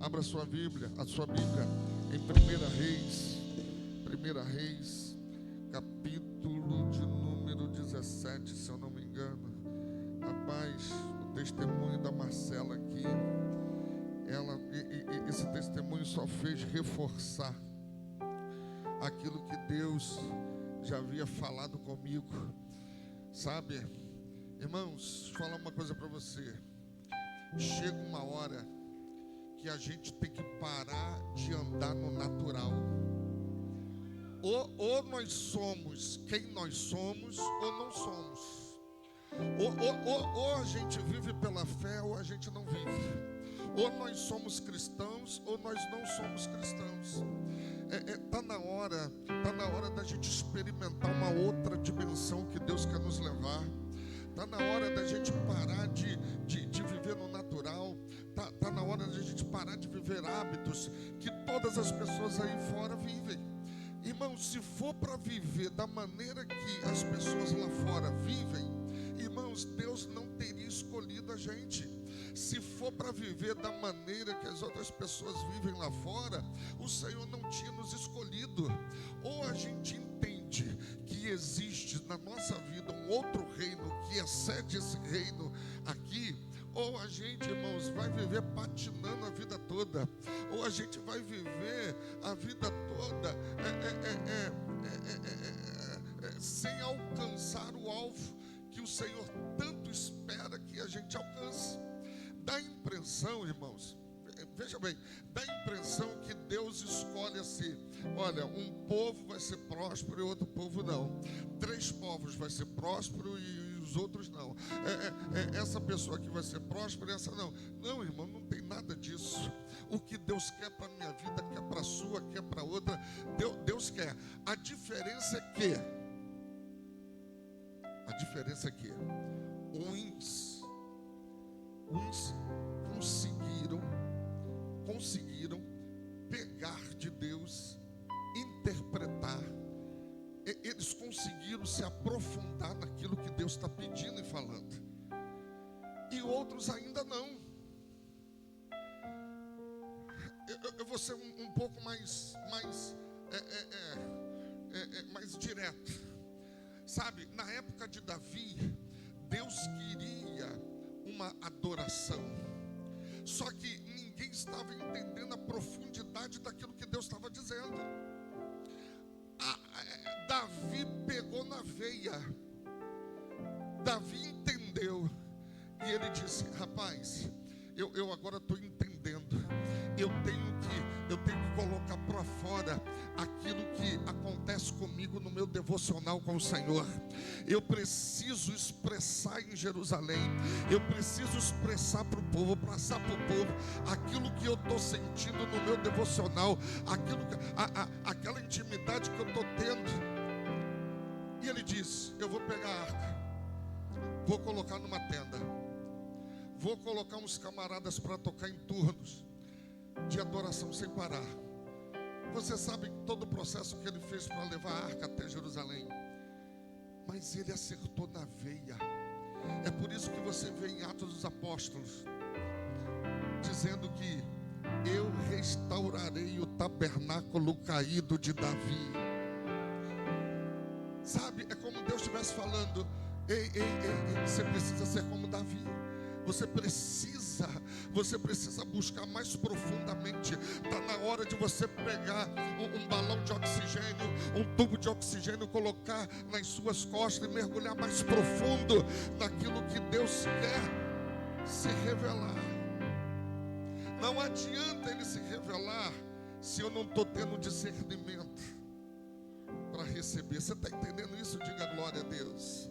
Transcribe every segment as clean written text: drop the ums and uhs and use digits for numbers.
Abra a sua Bíblia em 1 Reis, capítulo de número 17, se eu não me engano. Rapaz, o testemunho da Marcela aqui, esse testemunho só fez reforçar aquilo que Deus já havia falado comigo, sabe? Irmãos, deixa eu falar uma coisa para você. Chega uma hora que a gente tem que parar de andar no natural. Ou nós somos quem nós somos, ou não somos. Ou a gente vive pela fé, ou a gente não vive. Ou nós somos cristãos, ou nós não somos cristãos. Tá na hora da gente experimentar uma outra dimensão que Deus quer nos levar. Está na hora da gente parar de viver no natural. Está na hora da gente parar de viver hábitos que todas as pessoas aí fora vivem. Irmãos, se for para viver da maneira que as pessoas lá fora vivem, irmãos, Deus não teria escolhido a gente. Se for para viver da maneira que as outras pessoas vivem lá fora, o Senhor não tinha nos escolhido. Ou a gente entende que existe na nossa vida um outro reino que excede esse reino aqui, ou a gente, irmãos, vai viver patinando a vida toda, ou a gente vai viver a vida toda sem alcançar o alvo que o Senhor tanto espera que a gente alcance. Dá a impressão, irmãos, veja bem, dá a impressão que Deus escolhe assim: olha, um povo vai ser próspero e outro povo não. 3 povos vai ser próspero e os outros não. Essa pessoa aqui vai ser próspera e essa não. Não, irmão, não tem nada disso. O que Deus quer para a minha vida, quer para a sua, quer para a outra, Deus quer. A diferença é que uns conseguiram pegar de Deus, interpretar. Eles conseguiram se aprofundar naquilo que Deus está pedindo e falando, e outros ainda não. Eu vou ser um pouco mais direto. Sabe, na época de Davi, Deus queria uma adoração, só que ninguém estava entendendo a profundidade daquilo que Deus estava dizendo. Davi pegou na veia, Davi entendeu, e ele disse: rapaz, eu agora estou entendendo, eu tenho que colocar para fora aquilo que acontece comigo no meu devocional com o Senhor. Eu preciso expressar em Jerusalém, eu preciso expressar para o povo, passar para o povo aquilo que eu estou sentindo no meu devocional, aquela intimidade que eu estou tendo. E ele disse: eu vou pegar a arca, vou colocar numa tenda, vou colocar uns camaradas para tocar em turnos de adoração sem parar. Você sabe todo o processo que ele fez para levar a arca até Jerusalém, mas ele acertou na veia. É por isso que você vê em Atos dos Apóstolos dizendo que eu restaurarei o tabernáculo caído de Davi. Sabe, é como Deus estivesse falando: ei, você precisa ser como Davi. Você precisa buscar mais profundamente. Está na hora de você pegar um balão de oxigênio, um tubo de oxigênio, colocar nas suas costas e mergulhar mais profundo naquilo que Deus quer se revelar. Não adianta ele se revelar se eu não estou tendo discernimento para receber. Você está entendendo isso? Diga glória a Deus.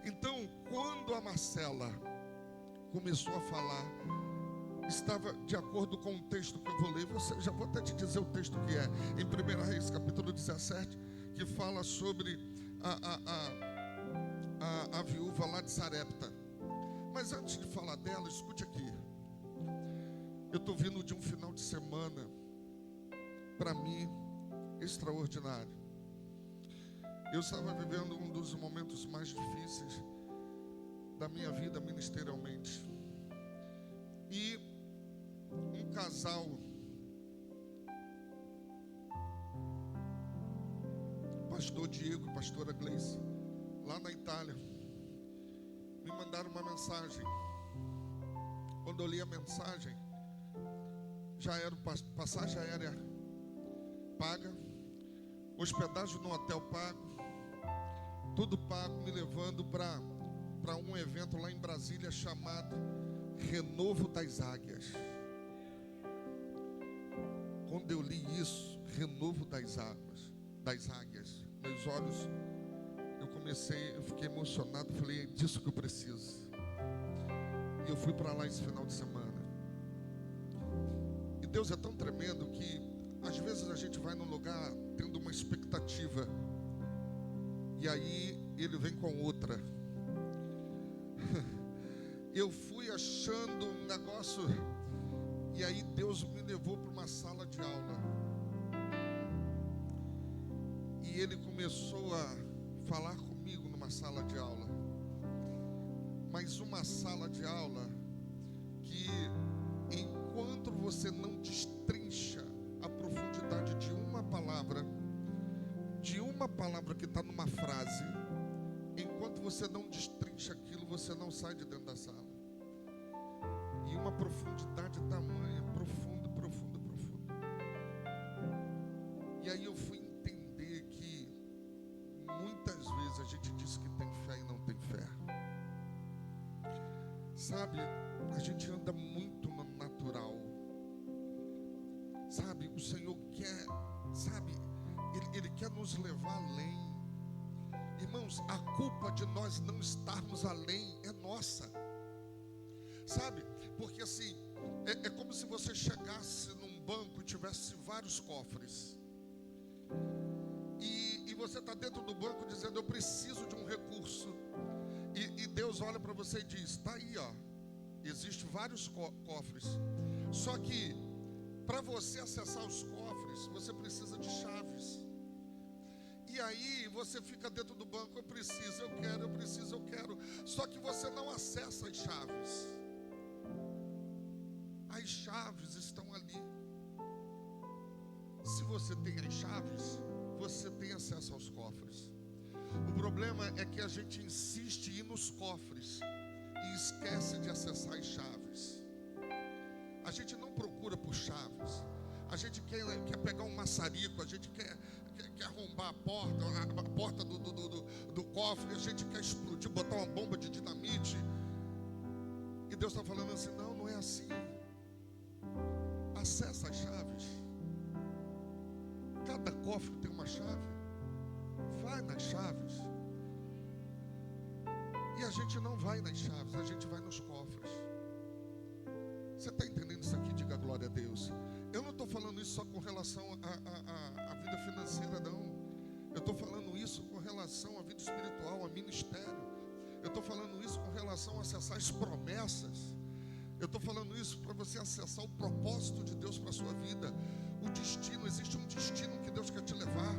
Então, quando a Marcela começou a falar, estava de acordo com o texto que eu vou ler. Já vou até te dizer o texto que é em 1 Reis, capítulo 17, que fala sobre a viúva lá de Sarepta. Mas antes de falar dela, escute aqui. Eu estou vindo de um final de semana, para mim, extraordinário. Eu estava vivendo um dos momentos mais difíceis da minha vida ministerialmente. E um casal, pastor Diego e pastora Gleice, lá na Itália, me mandaram uma mensagem. Quando eu li a mensagem, já era passagem aérea paga, hospedagem no hotel pago, tudo pago, me levando para um evento lá em Brasília chamado Renovo das Águias. Quando eu li isso, Renovo das Águias, meus olhos, eu fiquei emocionado, falei, é disso que eu preciso. E eu fui para lá esse final de semana. E Deus é tão tremendo que às vezes a gente vai num lugar tendo uma expectativa, e aí Ele vem com outra. Eu fui achando um negócio, e aí Deus me levou para uma sala de aula. E Ele começou a falar comigo numa sala de aula. Mas uma sala de aula que, enquanto você não destrincha a profundidade de uma palavra que está numa frase, enquanto você não destrincha aquilo, você não sai de dentro da sala. E uma profundidade tamanha, profundo. E aí eu fui entender que muitas vezes a gente diz que tem fé e não tem fé. Sabe, a gente anda muito no natural. Sabe, o Senhor quer, sabe, Ele quer nos levar além. Irmãos, a culpa de nós não estarmos além é nossa. Sabe, porque assim, é como se você chegasse num banco e tivesse vários cofres. E você está dentro do banco dizendo, eu preciso de um recurso. E Deus olha para você e diz, está aí, ó, existem vários cofres. Só que para você acessar os cofres, você precisa de chaves. E aí você fica dentro do banco, eu preciso, eu quero. Só que você não acessa as chaves. As chaves estão ali. Se você tem as chaves, você tem acesso aos cofres. O problema é que a gente insiste em ir nos cofres e esquece de acessar as chaves. A gente não procura por chaves. A gente quer pegar um maçarico, a gente quer arrombar a porta do cofre, a gente quer explodir, botar uma bomba de dinamite. E Deus está falando assim, não é assim. Acessa as chaves. Cada cofre tem uma chave. Vai nas chaves. E a gente não vai nas chaves, a gente vai nos cofres. Você está entendendo isso aqui? Diga glória a Deus. Eu não estou falando isso só com relação à vida financeira, não. Eu estou falando isso com relação à vida espiritual, a ministério. Eu estou falando isso com relação a acessar as promessas. Eu estou falando isso para você acessar o propósito de Deus para a sua vida. O destino, existe um destino que Deus quer te levar.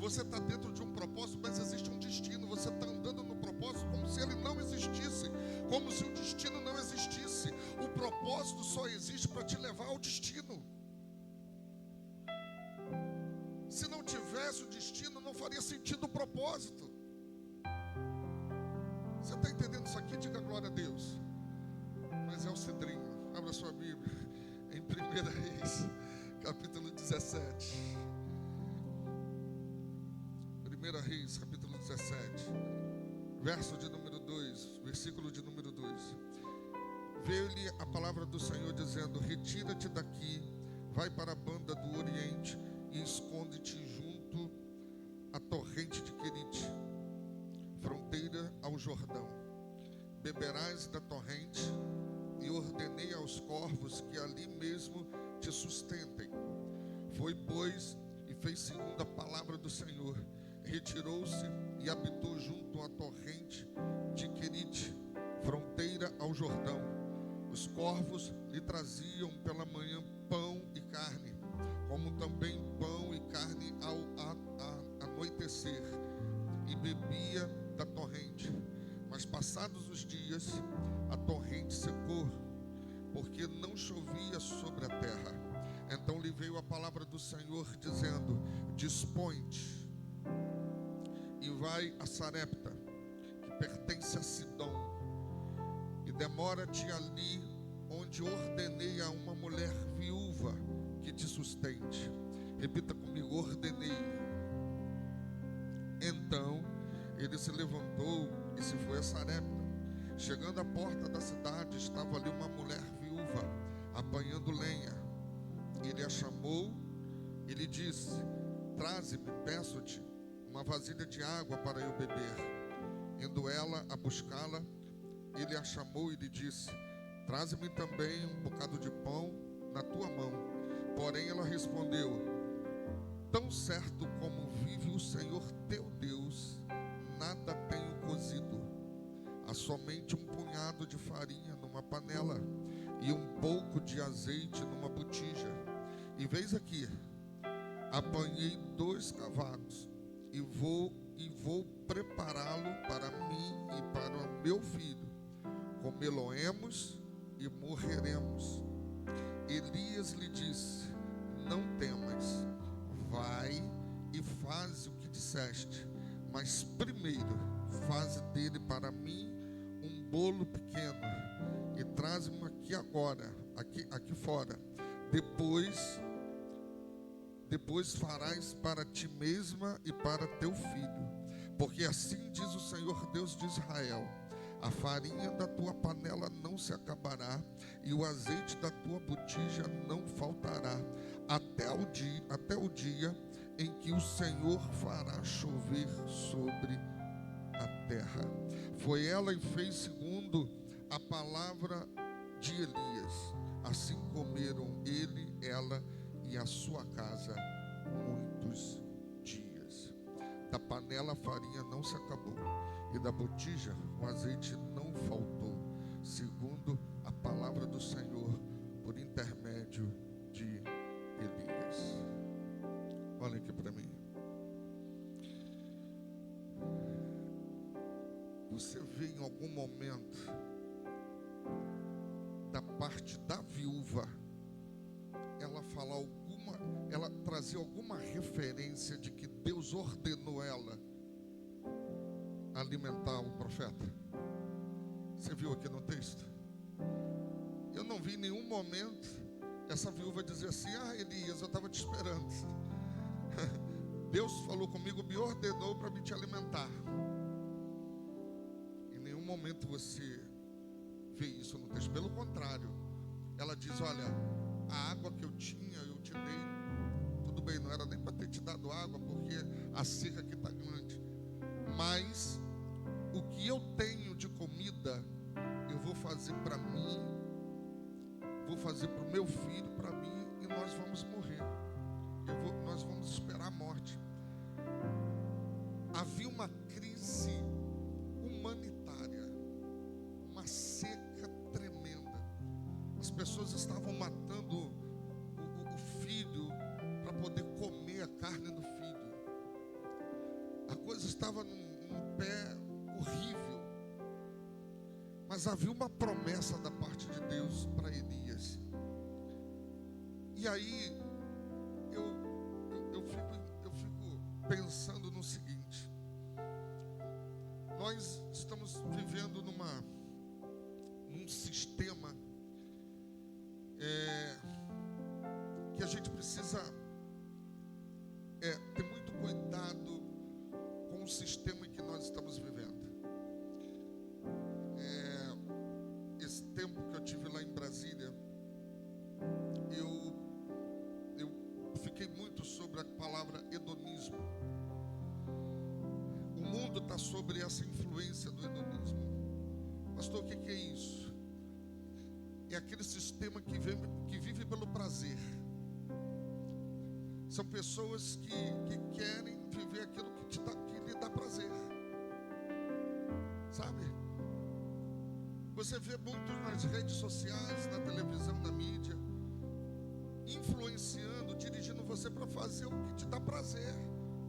Você está dentro de um propósito, mas existe um destino. Você está andando no propósito como se ele não existisse, como se o destino não existisse. O propósito só existe para te levar ao destino. Se não tivesse o destino, não faria sentido o propósito. Você está entendendo isso aqui? Diga glória a Deus. Mas é o cedrinho. Abra sua Bíblia em 1 Reis, capítulo 17. 1 Reis, capítulo 17, verso de número 2, versículo de número 2. Veio-lhe a palavra do Senhor dizendo, retira-te daqui, vai para a banda do Oriente e esconde-te junto à torrente de Querite, fronteira ao Jordão. Beberás da torrente, e ordenei aos corvos que ali mesmo te sustentem. Foi, pois, e fez segundo a palavra do Senhor. Retirou-se e habitou junto à torrente de Querite, fronteira ao Jordão. Os corvos lhe traziam pela manhã pão e carne, como também pão e carne ao anoitecer, e bebia da torrente. Mas passados os dias, a torrente secou, porque não chovia sobre a terra. Senhor dizendo: dispõe-te e vai a Sarepta, que pertence a Sidom, e demora-te ali, onde ordenei a uma mulher viúva que te sustente. Repita comigo: ordenei. Então ele se levantou e se foi a Sarepta. Chegando à porta da cidade, estava ali uma mulher viúva apanhando lenha. Ele a chamou e lhe disse: traze-me, peço-te, uma vasilha de água para eu beber. Indo ela a buscá-la, ele a chamou e lhe disse: traze-me também um bocado de pão na tua mão. Porém ela respondeu: tão certo como vive o Senhor teu Deus, nada tenho cozido. Há somente um punhado de farinha numa panela e um pouco de azeite numa botija. E veis aqui, apanhei 2 cavalos e vou prepará-lo para mim e para o meu filho. Comê-lo-emos e morreremos. Elias lhe disse: não temas, vai e faz o que disseste, mas primeiro faze dele para mim um bolo pequeno e traze-me aqui agora, aqui fora. Depois farás para ti mesma e para teu filho, porque assim diz o Senhor Deus de Israel: a farinha da tua panela não se acabará e o azeite da tua botija não faltará, até o dia em que o Senhor fará chover sobre a terra. Foi ela e fez segundo a palavra de Elias. Assim comeram ele, ela e a sua casa muitos dias. Da panela a farinha não se acabou, e da botija o azeite não faltou, segundo a palavra do Senhor por intermédio de Elias. Olha aqui para mim. Você vê em algum momento da parte da viúva ela trazer alguma referência de que Deus ordenou ela alimentar o profeta? Você viu aqui no texto? Eu não vi em nenhum momento essa viúva dizer assim: ah, Elias, eu estava te esperando. Deus falou comigo, me ordenou para me te alimentar. Em nenhum momento você vê isso no texto. Pelo contrário, ela diz: olha, a água que eu tinha, eu te dei. Tudo bem, não era nem para ter te dado água, porque a seca aqui está grande. Mas o que eu tenho de comida, eu vou fazer para mim, vou fazer para o meu filho, para mim, e nós vamos morrer. Nós vamos esperar a morte. Havia uma crise humanitária, uma seca tremenda. As pessoas estavam matando o filho para poder comer a carne do filho. A coisa estava num pé horrível. Mas havia uma promessa da parte de Deus para Elias. E aí eu fico pensando no seguinte: nós estamos vivendo num sistema que a gente precisa ter muito cuidado com o sistema em que nós estamos vivendo. Esse tempo que eu tive lá em Brasília, eu fiquei muito sobre a palavra hedonismo. O mundo está sobre essa influência do hedonismo. Pastor, o que é isso? É aquele sistema que vive pelo prazer. São pessoas que querem viver aquilo que lhe dá prazer. Sabe? Você vê muito nas redes sociais, na televisão, na mídia, influenciando, dirigindo você para fazer o que te dá prazer.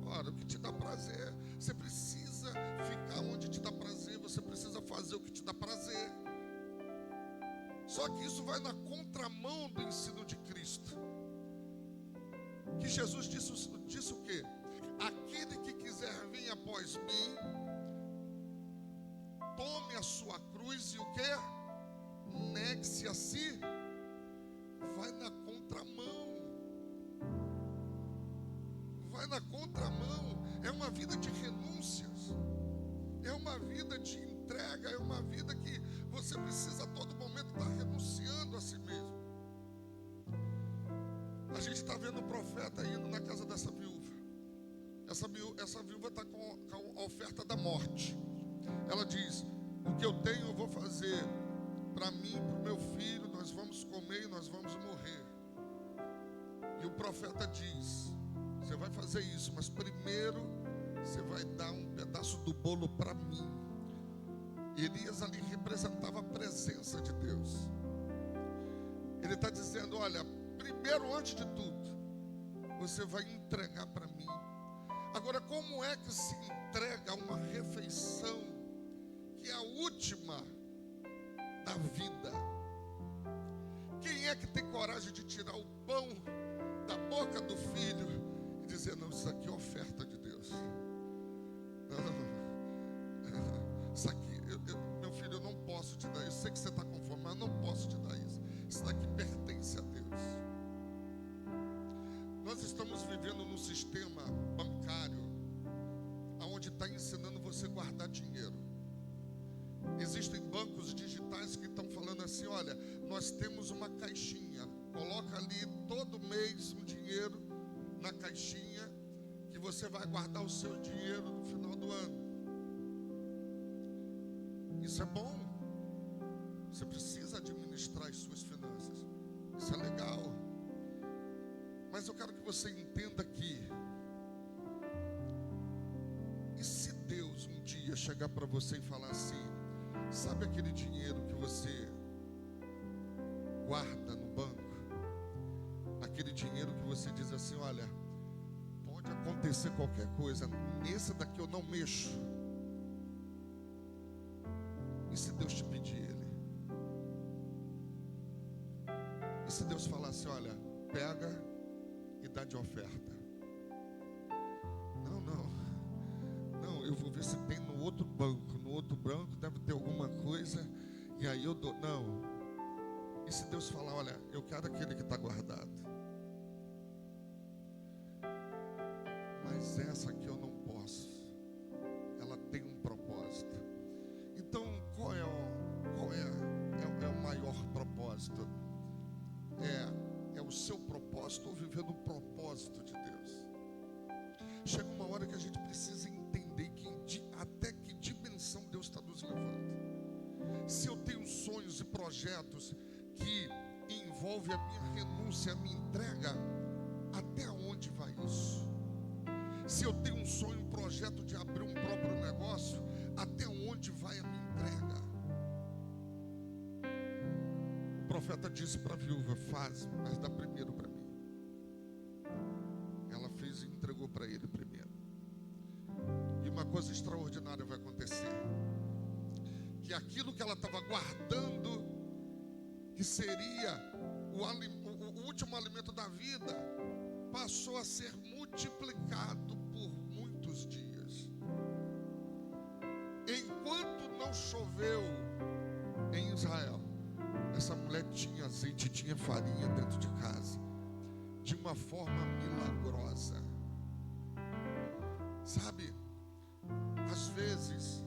Ora, o que te dá prazer, você precisa ficar onde te dá prazer, você precisa fazer o que te dá prazer. Só que isso vai na contramão do ensino de Cristo, que Jesus disse o quê? Aquele que quiser vir após mim, tome a sua cruz e o quê? Negue-se a si. Vai na contramão. Vai na contramão. É uma vida de renúncias. É uma vida de entrega. É uma vida que você precisa a todo momento estar renunciando a si mesmo. A gente está vendo o profeta indo na casa dessa viúva. Essa viúva está com a oferta da morte. Ela diz: o que eu tenho eu vou fazer para mim, para o meu filho. Nós vamos comer e nós vamos morrer. E o profeta diz: você vai fazer isso, mas primeiro você vai dar um pedaço do bolo para mim. Elias ali representava a presença de Deus. Ele está dizendo: olha, primeiro, antes de tudo, você vai entregar para mim. Agora, como é que se entrega uma refeição que é a última da vida? Quem é que tem coragem de tirar o pão da boca do filho e dizer: não, isso aqui é oferta de Deus? Não, isso aqui, meu filho, eu não posso te dar isso. Eu sei que você está com fome, mas eu não posso te dar isso. Isso daqui pertence a Deus. Nós estamos vivendo num sistema bancário onde está ensinando você a guardar dinheiro. Existem bancos digitais que estão falando assim: olha, nós temos uma caixinha, coloca ali todo mês um dinheiro na caixinha, que você vai guardar o seu dinheiro no final do ano. Isso é bom. Você precisa administrar as suas finanças. Isso é legal. Mas eu quero que você entenda que, e se Deus um dia chegar para você e falar assim: sabe aquele dinheiro que você guarda no banco? Aquele dinheiro que você diz assim: olha, pode acontecer qualquer coisa, nesse daqui eu não mexo. E se Deus te pedir ele? E se Deus falar assim: olha, pega e dá de oferta? Não, eu vou ver se tem no outro banco. No outro banco deve ter alguma coisa, e aí eu dou. Não. E se Deus falar: olha, eu quero aquele que está guardado, mas essa aqui eu não posso, ela tem um propósito. Então qual é o maior propósito? É o seu propósito, ou viver no propósito de Deus. Chega uma hora que a gente precisa entender até que dimensão Deus está nos levando. Se eu tenho sonhos e projetos que envolvem a minha renúncia, a minha entrega, até onde vai isso? Se eu tenho um sonho, um projeto de abrir um próprio negócio, até onde vai a minha entrega? O profeta disse para a viúva: faz, mas dá primeiro para mim. Ela fez e entregou para ele primeiro. E uma coisa extraordinária vai acontecer: que aquilo que ela estava guardando, que seria o último alimento da vida, passou a ser multiplicado por muitos dias. Enquanto não choveu em Israel, essa mulher tinha azeite, tinha farinha dentro de casa, de uma forma milagrosa. Sabe, às vezes,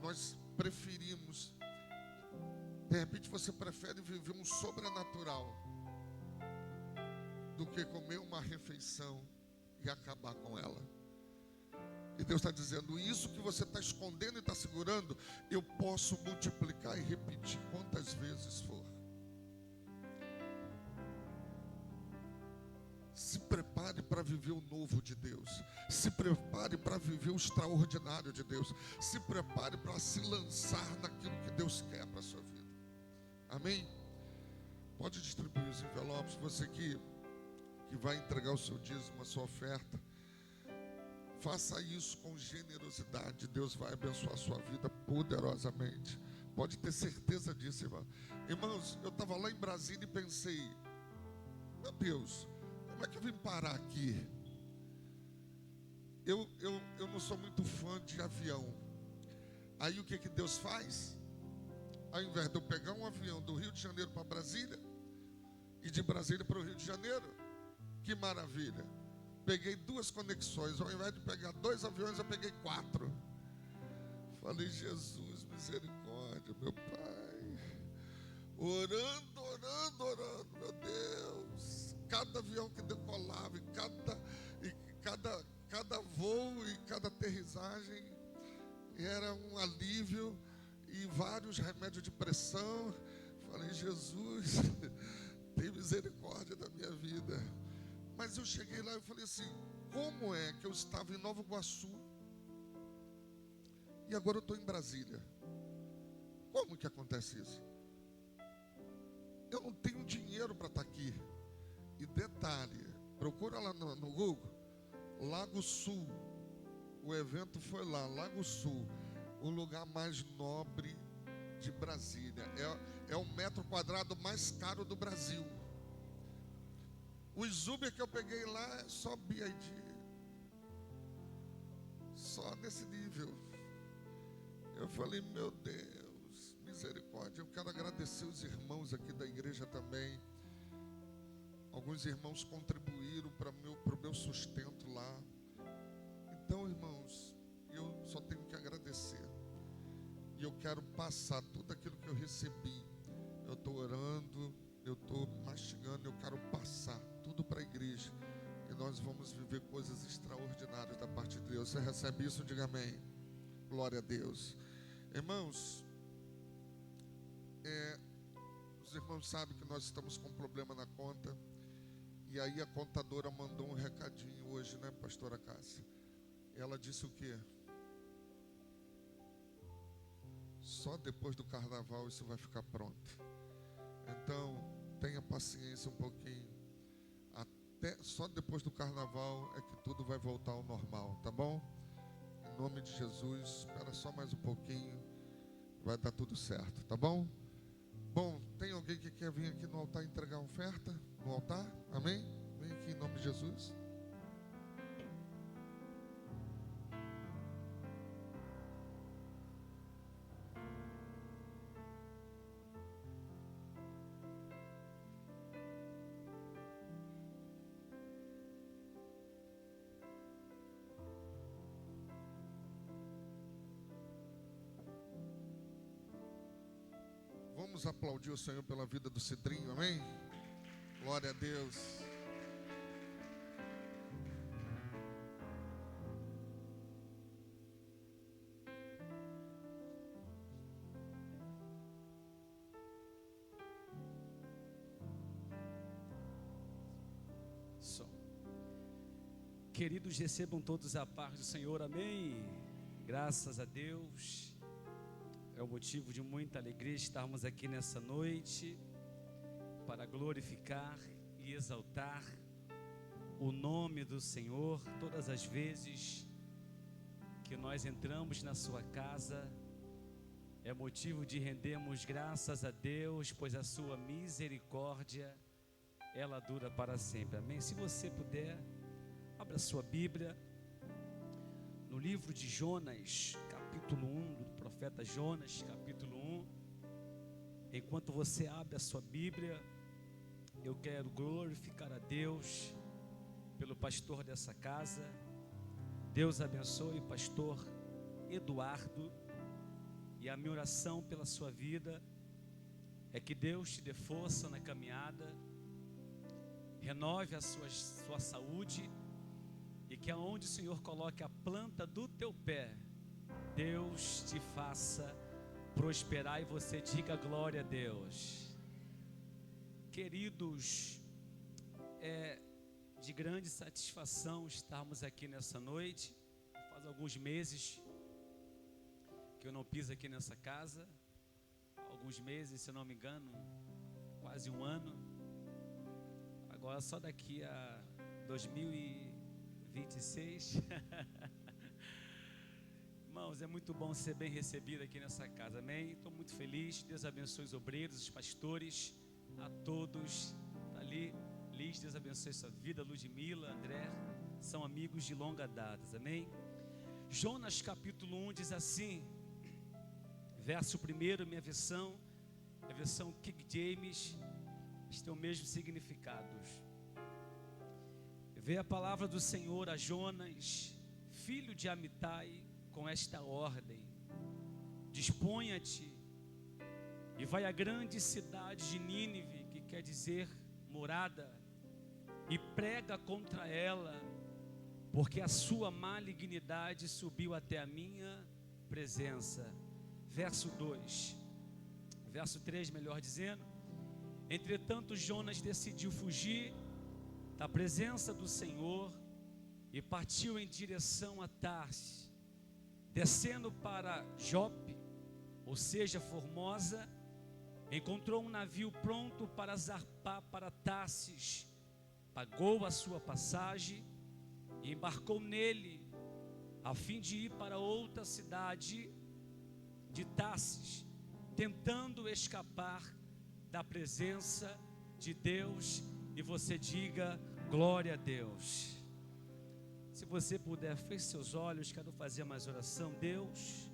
nós preferimos, de repente você prefere viver um sobrenatural do que comer uma refeição e acabar com ela. E Deus está dizendo: isso que você está escondendo e está segurando, eu posso multiplicar e repetir quantas vezes for. Se prepare para viver o novo de Deus. Se prepare para viver o extraordinário de Deus. Se prepare para se lançar naquilo que Deus quer para a sua vida. Amém? Pode distribuir os envelopes. Você que vai entregar o seu dízimo, a sua oferta, faça isso com generosidade. Deus vai abençoar a sua vida poderosamente. Pode ter certeza disso, irmão. Irmãos, eu estava lá em Brasília e pensei: meu Deus, como é que eu vim parar aqui? Eu não sou muito fã de avião. Aí o que Deus faz? Ao invés de eu pegar um avião do Rio de Janeiro para Brasília, e de Brasília para o Rio de Janeiro, que maravilha. Peguei 2 conexões. Ao invés de pegar 2 aviões, eu peguei 4. Falei, Jesus, misericórdia, meu Pai. Orando, meu Deus. Cada avião que decolava, cada voo e cada aterrissagem era um alívio, e vários remédios de pressão. Falei, Jesus, tem misericórdia da minha vida. Mas eu cheguei lá e falei assim, como é que eu estava em Nova Iguaçu e agora eu estou em Brasília? Como que acontece isso? Eu não tenho dinheiro para estar aqui. E detalhe, procura lá no Google, Lago Sul. O evento foi lá, Lago Sul, o lugar mais nobre de Brasília. É o metro quadrado mais caro do Brasil. Os Uber que eu peguei lá é só BID. Só nesse nível. Eu falei, meu Deus, misericórdia. Eu quero agradecer os irmãos aqui da igreja também. Alguns irmãos contribuíram para o meu sustento lá. Então, irmãos, eu só tenho que agradecer. E eu quero passar tudo aquilo que eu recebi. Eu estou orando, eu estou mastigando, eu quero passar tudo para a igreja. E nós vamos viver coisas extraordinárias da parte de Deus. Você recebe isso? Diga amém. Glória a Deus. Irmãos, os irmãos sabem que nós estamos com um problema na conta. E aí a contadora mandou um recadinho hoje, né, pastora Cássia? Ela disse o quê? Só depois do carnaval isso vai ficar pronto. Então, tenha paciência um pouquinho. Só depois do carnaval é que tudo vai voltar ao normal, tá bom? Em nome de Jesus, espera só mais um pouquinho. Vai dar tudo certo, tá bom? Bom, tem alguém que quer vir aqui no altar entregar oferta? No altar? Amém? Vem aqui em nome de Jesus. Vamos aplaudir o Senhor pela vida do Cidrinho, amém? Glória a Deus. Queridos, recebam todos a paz do Senhor, amém? Graças a Deus. É o motivo de muita alegria estarmos aqui nessa noite para glorificar e exaltar o nome do Senhor. Todas as vezes que nós entramos na sua casa, é motivo de rendermos graças a Deus, pois a sua misericórdia, ela dura para sempre, amém? Se você puder, abra sua Bíblia no livro de Jonas, capítulo 1, do profeta Jonas, capítulo 1. Enquanto você abre a sua Bíblia, eu quero glorificar a Deus pelo pastor dessa casa. Deus abençoe o pastor Eduardo, e a minha oração pela sua vida é que Deus te dê força na caminhada, renove a sua saúde, e que aonde o Senhor coloque a planta do teu pé, Deus te faça prosperar e você diga glória a Deus. Queridos, é de grande satisfação estarmos aqui nessa noite. Faz alguns meses que eu não piso aqui nessa casa, alguns meses, se eu não me engano, quase um ano. Agora só daqui a 2026. Irmãos, é muito bom ser bem recebido aqui nessa casa, amém? Estou muito feliz. Deus abençoe os obreiros, os pastores, a todos. Está ali, Luiz, Deus abençoe sua vida. Ludmila, André, são amigos de longa data, amém? Jonas capítulo 1 diz assim, verso 1, minha versão, a versão King James, tem o mesmo significado. Veio a palavra do Senhor a Jonas, filho de Amitai, com esta ordem: disponha-te e vai à grande cidade de Nínive, que quer dizer morada, e prega contra ela, porque a sua malignidade subiu até a minha presença. Verso 2, verso 3, melhor dizendo: entretanto Jonas decidiu fugir da presença do Senhor e partiu em direção a Tarsis, descendo para Jope, ou seja, Formosa, encontrou um navio pronto para zarpar para Tarsis, pagou a sua passagem e embarcou nele, a fim de ir para outra cidade de Tarsis, tentando escapar da presença de Deus. E você diga: glória a Deus. Se você puder, feche seus olhos, quero fazer mais oração. Deus,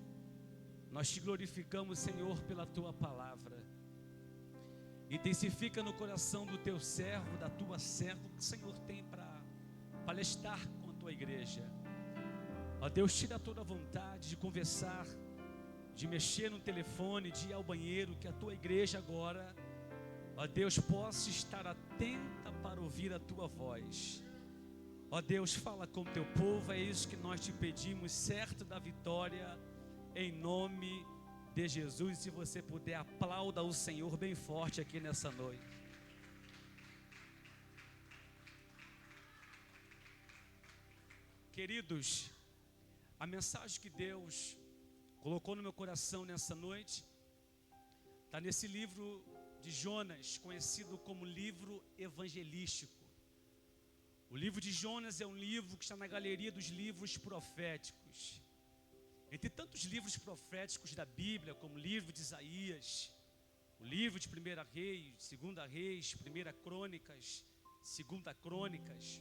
nós te glorificamos, Senhor, pela tua palavra. Intensifica no coração do teu servo, da tua serva, o que o Senhor tem para palestrar com a tua igreja. Ó Deus, tira toda a vontade de conversar, de mexer no telefone, de ir ao banheiro, que a tua igreja agora, ó Deus, possa estar atenta para ouvir a tua voz. Ó Deus, fala com o teu povo, é isso que nós te pedimos, certo da vitória, em nome de Jesus. Se você puder, aplauda o Senhor bem forte aqui nessa noite. Queridos, a mensagem que Deus colocou no meu coração nessa noite está nesse livro de Jonas, conhecido como livro evangelístico. O livro de Jonas é um livro que está na galeria dos livros proféticos. Entre tantos livros proféticos da Bíblia, como o livro de Isaías, o livro de 1 Reis, 2 Reis, 1 Crônicas, 2 Crônicas,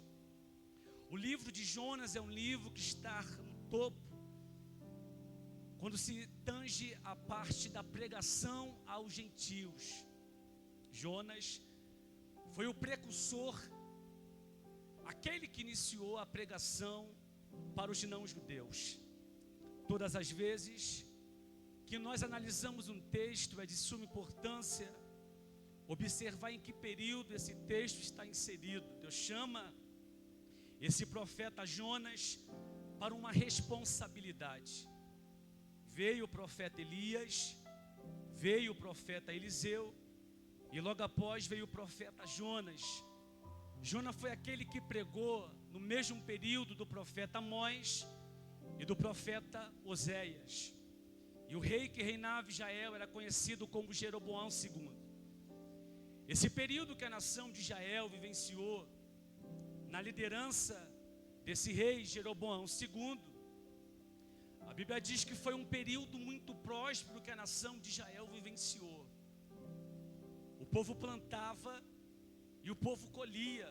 o livro de Jonas é um livro que está no topo, quando se tange a parte da pregação aos gentios. Jonas foi o precursor, aquele que iniciou a pregação para os não-judeus. Todas as vezes que nós analisamos um texto, é de suma importância observar em que período esse texto está inserido. Deus chama esse profeta Jonas para uma responsabilidade. Veio o profeta Elias, veio o profeta Eliseu, e logo após veio o profeta Jonas. Jonas foi aquele que pregou no mesmo período do profeta Amós e do profeta Oséias. E o rei que reinava em Israel era conhecido como Jeroboão II. Esse período que a nação de Israel vivenciou na liderança desse rei Jeroboão II, a Bíblia diz que foi um período muito próspero que a nação de Israel vivenciou. O povo plantava e o povo colhia.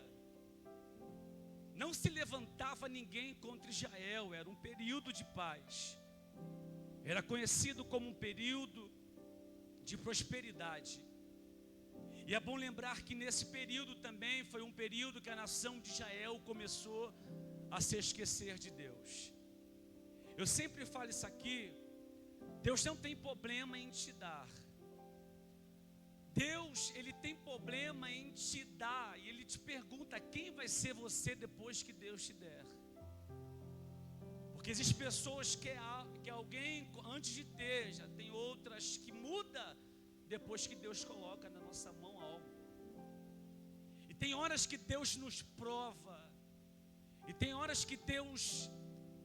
Não se levantava ninguém contra Israel, era um período de paz. Era conhecido como um período de prosperidade. E é bom lembrar que nesse período também foi um período que a nação de Israel começou a se esquecer de Deus. Eu sempre falo isso aqui, Deus não tem problema em te dar. Deus, Ele tem problema em te dar, e Ele te pergunta quem vai ser você depois que Deus te der. Porque existem pessoas que alguém antes de ter, já tem outras que muda depois que Deus coloca na nossa mão algo. E tem horas que Deus nos prova, e tem horas que Deus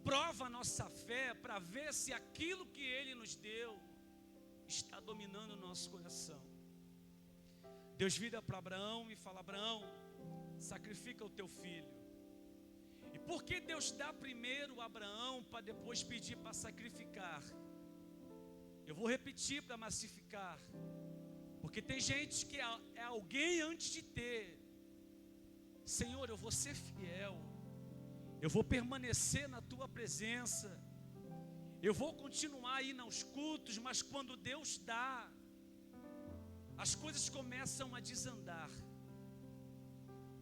prova a nossa fé para ver se aquilo que Ele nos deu está dominando o nosso coração. Deus vira para Abraão e fala: Abraão, sacrifica o teu filho. E por que Deus dá primeiro a Abraão para depois pedir para sacrificar? Eu vou repetir para massificar, porque tem gente que é alguém antes de ter. Senhor, eu vou ser fiel, eu vou permanecer na tua presença, eu vou continuar aí nos cultos, mas quando Deus dá, as coisas começam a desandar.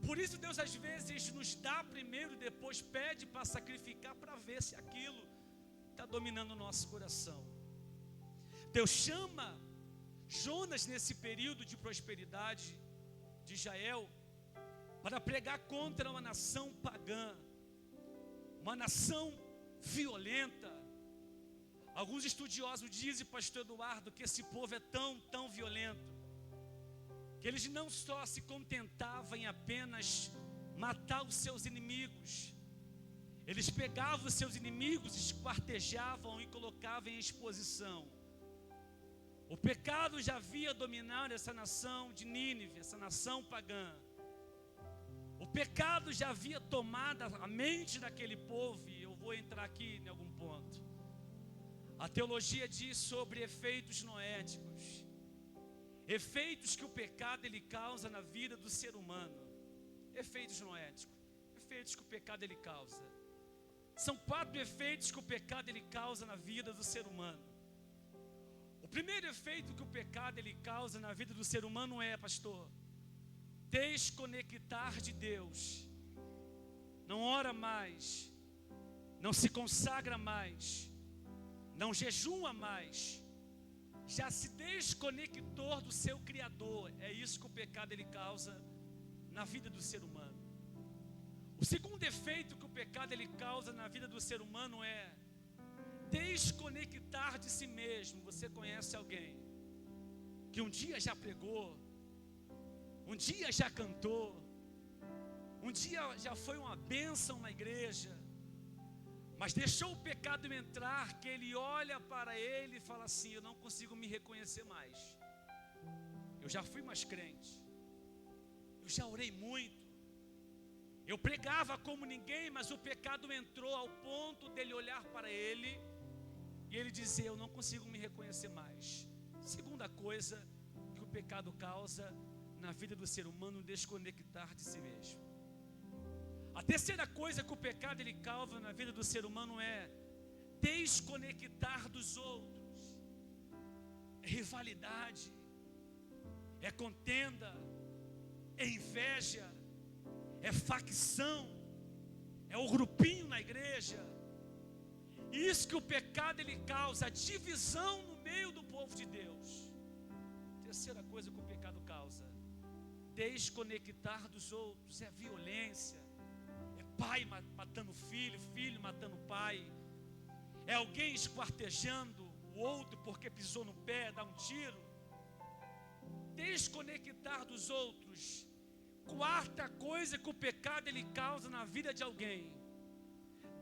Por isso Deus às vezes nos dá primeiro e depois pede para sacrificar, para ver se aquilo está dominando o nosso coração. Deus chama Jonas nesse período de prosperidade de Israel para pregar contra uma nação pagã, uma nação violenta. Alguns estudiosos dizem, pastor Eduardo, que esse povo é tão violento, que eles não só se contentavam em apenas matar os seus inimigos, eles pegavam os seus inimigos, esquartejavam e colocavam em exposição. O pecado já havia dominado essa nação de Nínive, essa nação pagã. O pecado já havia tomado a mente daquele povo, e eu vou entrar aqui em algum ponto. A teologia diz sobre efeitos noéticos, efeitos que o pecado ele causa na vida do ser humano. Efeitos noéticos, efeitos que o pecado ele causa. São 4 efeitos que o pecado ele causa na vida do ser humano. O primeiro efeito que o pecado ele causa na vida do ser humano é, pastor, desconectar de Deus. Não ora mais, não se consagra mais, não jejua mais, já se desconectou do seu Criador. É isso que o pecado ele causa na vida do ser humano. O segundo efeito que o pecado ele causa na vida do ser humano é desconectar de si mesmo. Você conhece alguém que um dia já pregou, um dia já cantou, um dia já foi uma bênção na igreja, mas deixou o pecado entrar, que ele olha para ele e fala assim: eu não consigo me reconhecer mais. Eu já fui mais crente, eu já orei muito, eu pregava como ninguém, mas o pecado entrou ao ponto dele olhar para ele e ele dizer: eu não consigo me reconhecer mais. Segunda coisa que o pecado causa na vida do ser humano, desconectar de si mesmo. A terceira coisa que o pecado ele causa na vida do ser humano é desconectar dos outros. É rivalidade, é contenda, é inveja, é facção, é o grupinho na igreja. Isso que o pecado ele causa, a divisão no meio do povo de Deus. Terceira coisa que o pecado causa, desconectar dos outros, é violência, é pai matando filho, filho matando pai, é alguém esquartejando o outro porque pisou no pé, dá um tiro. Desconectar dos outros. Quarta coisa que o pecado ele causa na vida de alguém,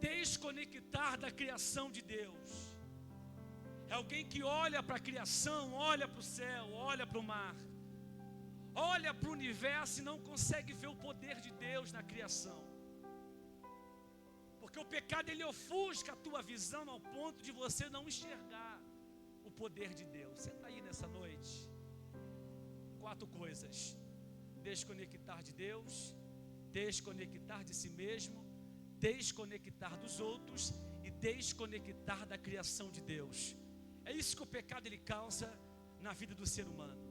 desconectar da criação de Deus. É alguém que olha para a criação, olha para o céu, olha para o mar, olha para o universo e não consegue ver o poder de Deus na criação. Porque o pecado ele ofusca a tua visão ao ponto de você não enxergar o poder de Deus. Você está aí nessa noite? 4 coisas: desconectar de Deus, desconectar de si mesmo, desconectar dos outros e desconectar da criação de Deus. É isso que o pecado ele causa na vida do ser humano.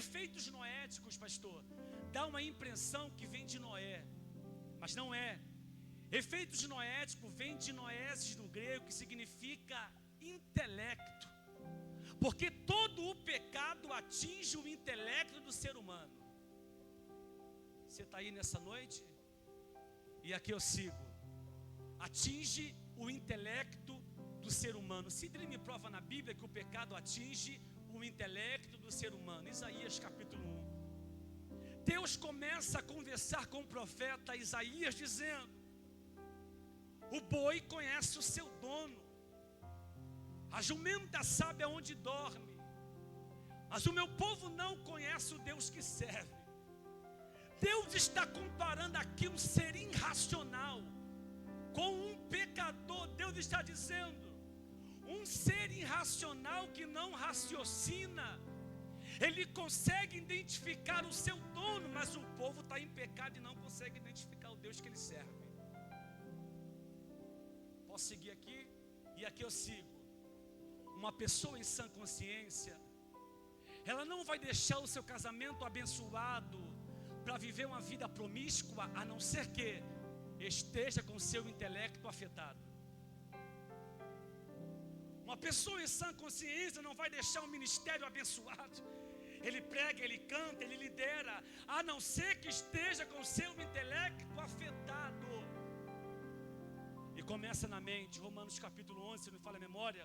Efeitos noéticos, pastor, dá uma impressão que vem de Noé, mas não é. Efeitos noéticos vem de noeses no grego, que significa intelecto, porque todo o pecado atinge o intelecto do ser humano. Você está aí nessa noite? E aqui eu sigo. Atinge o intelecto do ser humano. Sidney me prova na Bíblia que o pecado atinge o intelecto do ser humano. Isaías capítulo 1. Deus começa a conversar com o profeta Isaías dizendo: o boi conhece o seu dono, a jumenta sabe aonde dorme, mas o meu povo não conhece o Deus que serve. Deus está comparando aqui um ser irracional com um pecador. Deus está dizendo: um ser irracional que não raciocina, ele consegue identificar o seu dono, mas o povo está em pecado e não consegue identificar o Deus que ele serve. Posso seguir aqui? E aqui eu sigo. Uma pessoa em sã consciência, ela não vai deixar o seu casamento abençoado para viver uma vida promíscua, a não ser que esteja com seu intelecto afetado. Uma pessoa em sã consciência não vai deixar um ministério abençoado. Ele prega, ele canta, ele lidera, a não ser que esteja com seu intelecto afetado. E começa na mente, Romanos capítulo 11, se não me falha a memória,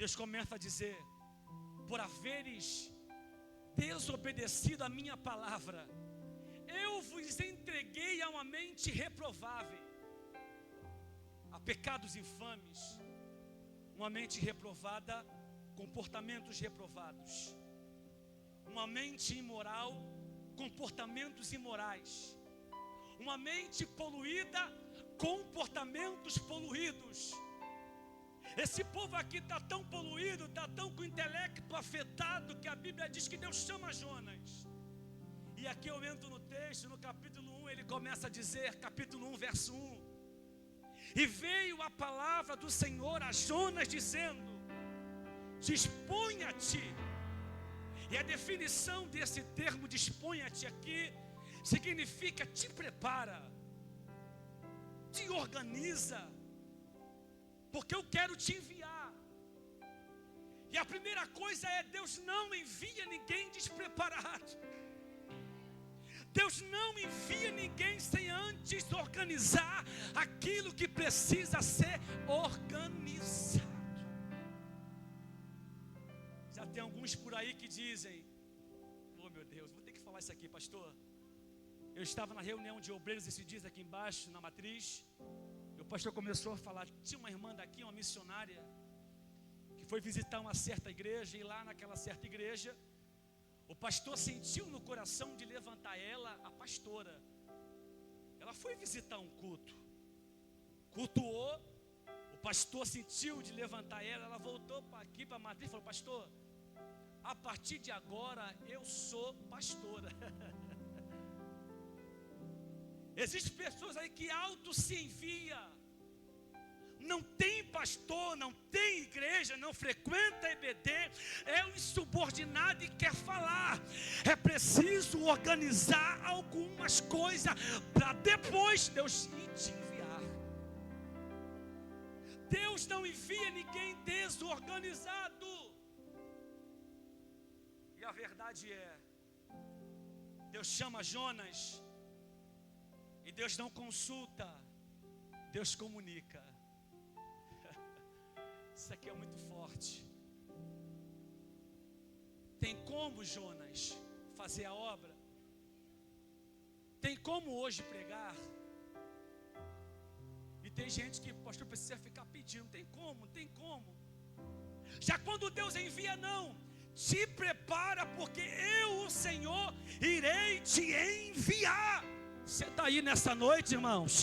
Deus começa a dizer: por haveres desobedecido a minha palavra, eu vos entreguei a uma mente reprovável, a pecados infames, uma mente reprovada, comportamentos reprovados, uma mente imoral, comportamentos imorais, uma mente poluída, comportamentos poluídos. Esse povo aqui está tão poluído, está tão com o intelecto afetado, que a Bíblia diz que Deus chama Jonas. E aqui eu entro no texto, no capítulo 1, ele começa a dizer, capítulo 1, verso 1: e veio a palavra do Senhor a Jonas dizendo: disponha-te. E a definição desse termo disponha-te aqui significa te prepara, te organiza, porque eu quero te enviar. E a primeira coisa é: Deus não envia ninguém despreparado. Deus não envia ninguém sem antes organizar aquilo que precisa ser organizado. Já tem alguns por aí que dizem: oh meu Deus, vou ter que falar isso aqui, pastor. Eu estava na reunião de obreiros esses dias aqui embaixo, na matriz, e o pastor começou a falar. Tinha uma irmã daqui, uma missionária, que foi visitar uma certa igreja, e lá naquela certa igreja, o pastor sentiu no coração de levantar ela, a pastora. Ela foi visitar um culto, cultuou, o pastor sentiu de levantar ela, ela voltou aqui para a matriz e falou: pastor, a partir de agora eu sou pastora. Existem pessoas aí que auto se envia, não tem pastor, não tem igreja, não frequenta EBD, é um insubordinado e quer falar. É preciso organizar algumas coisas para depois Deus te enviar. Deus não envia ninguém desorganizado. E a verdade é, Deus chama Jonas, e Deus não consulta, Deus comunica. Isso aqui é muito forte. Tem como, Jonas, fazer a obra? Tem como hoje pregar? E tem gente que, pastor, precisa ficar pedindo. Tem como? Tem como? Já quando Deus envia, não. Te prepara, porque eu, o Senhor, irei te enviar. Você está aí nessa noite, irmãos?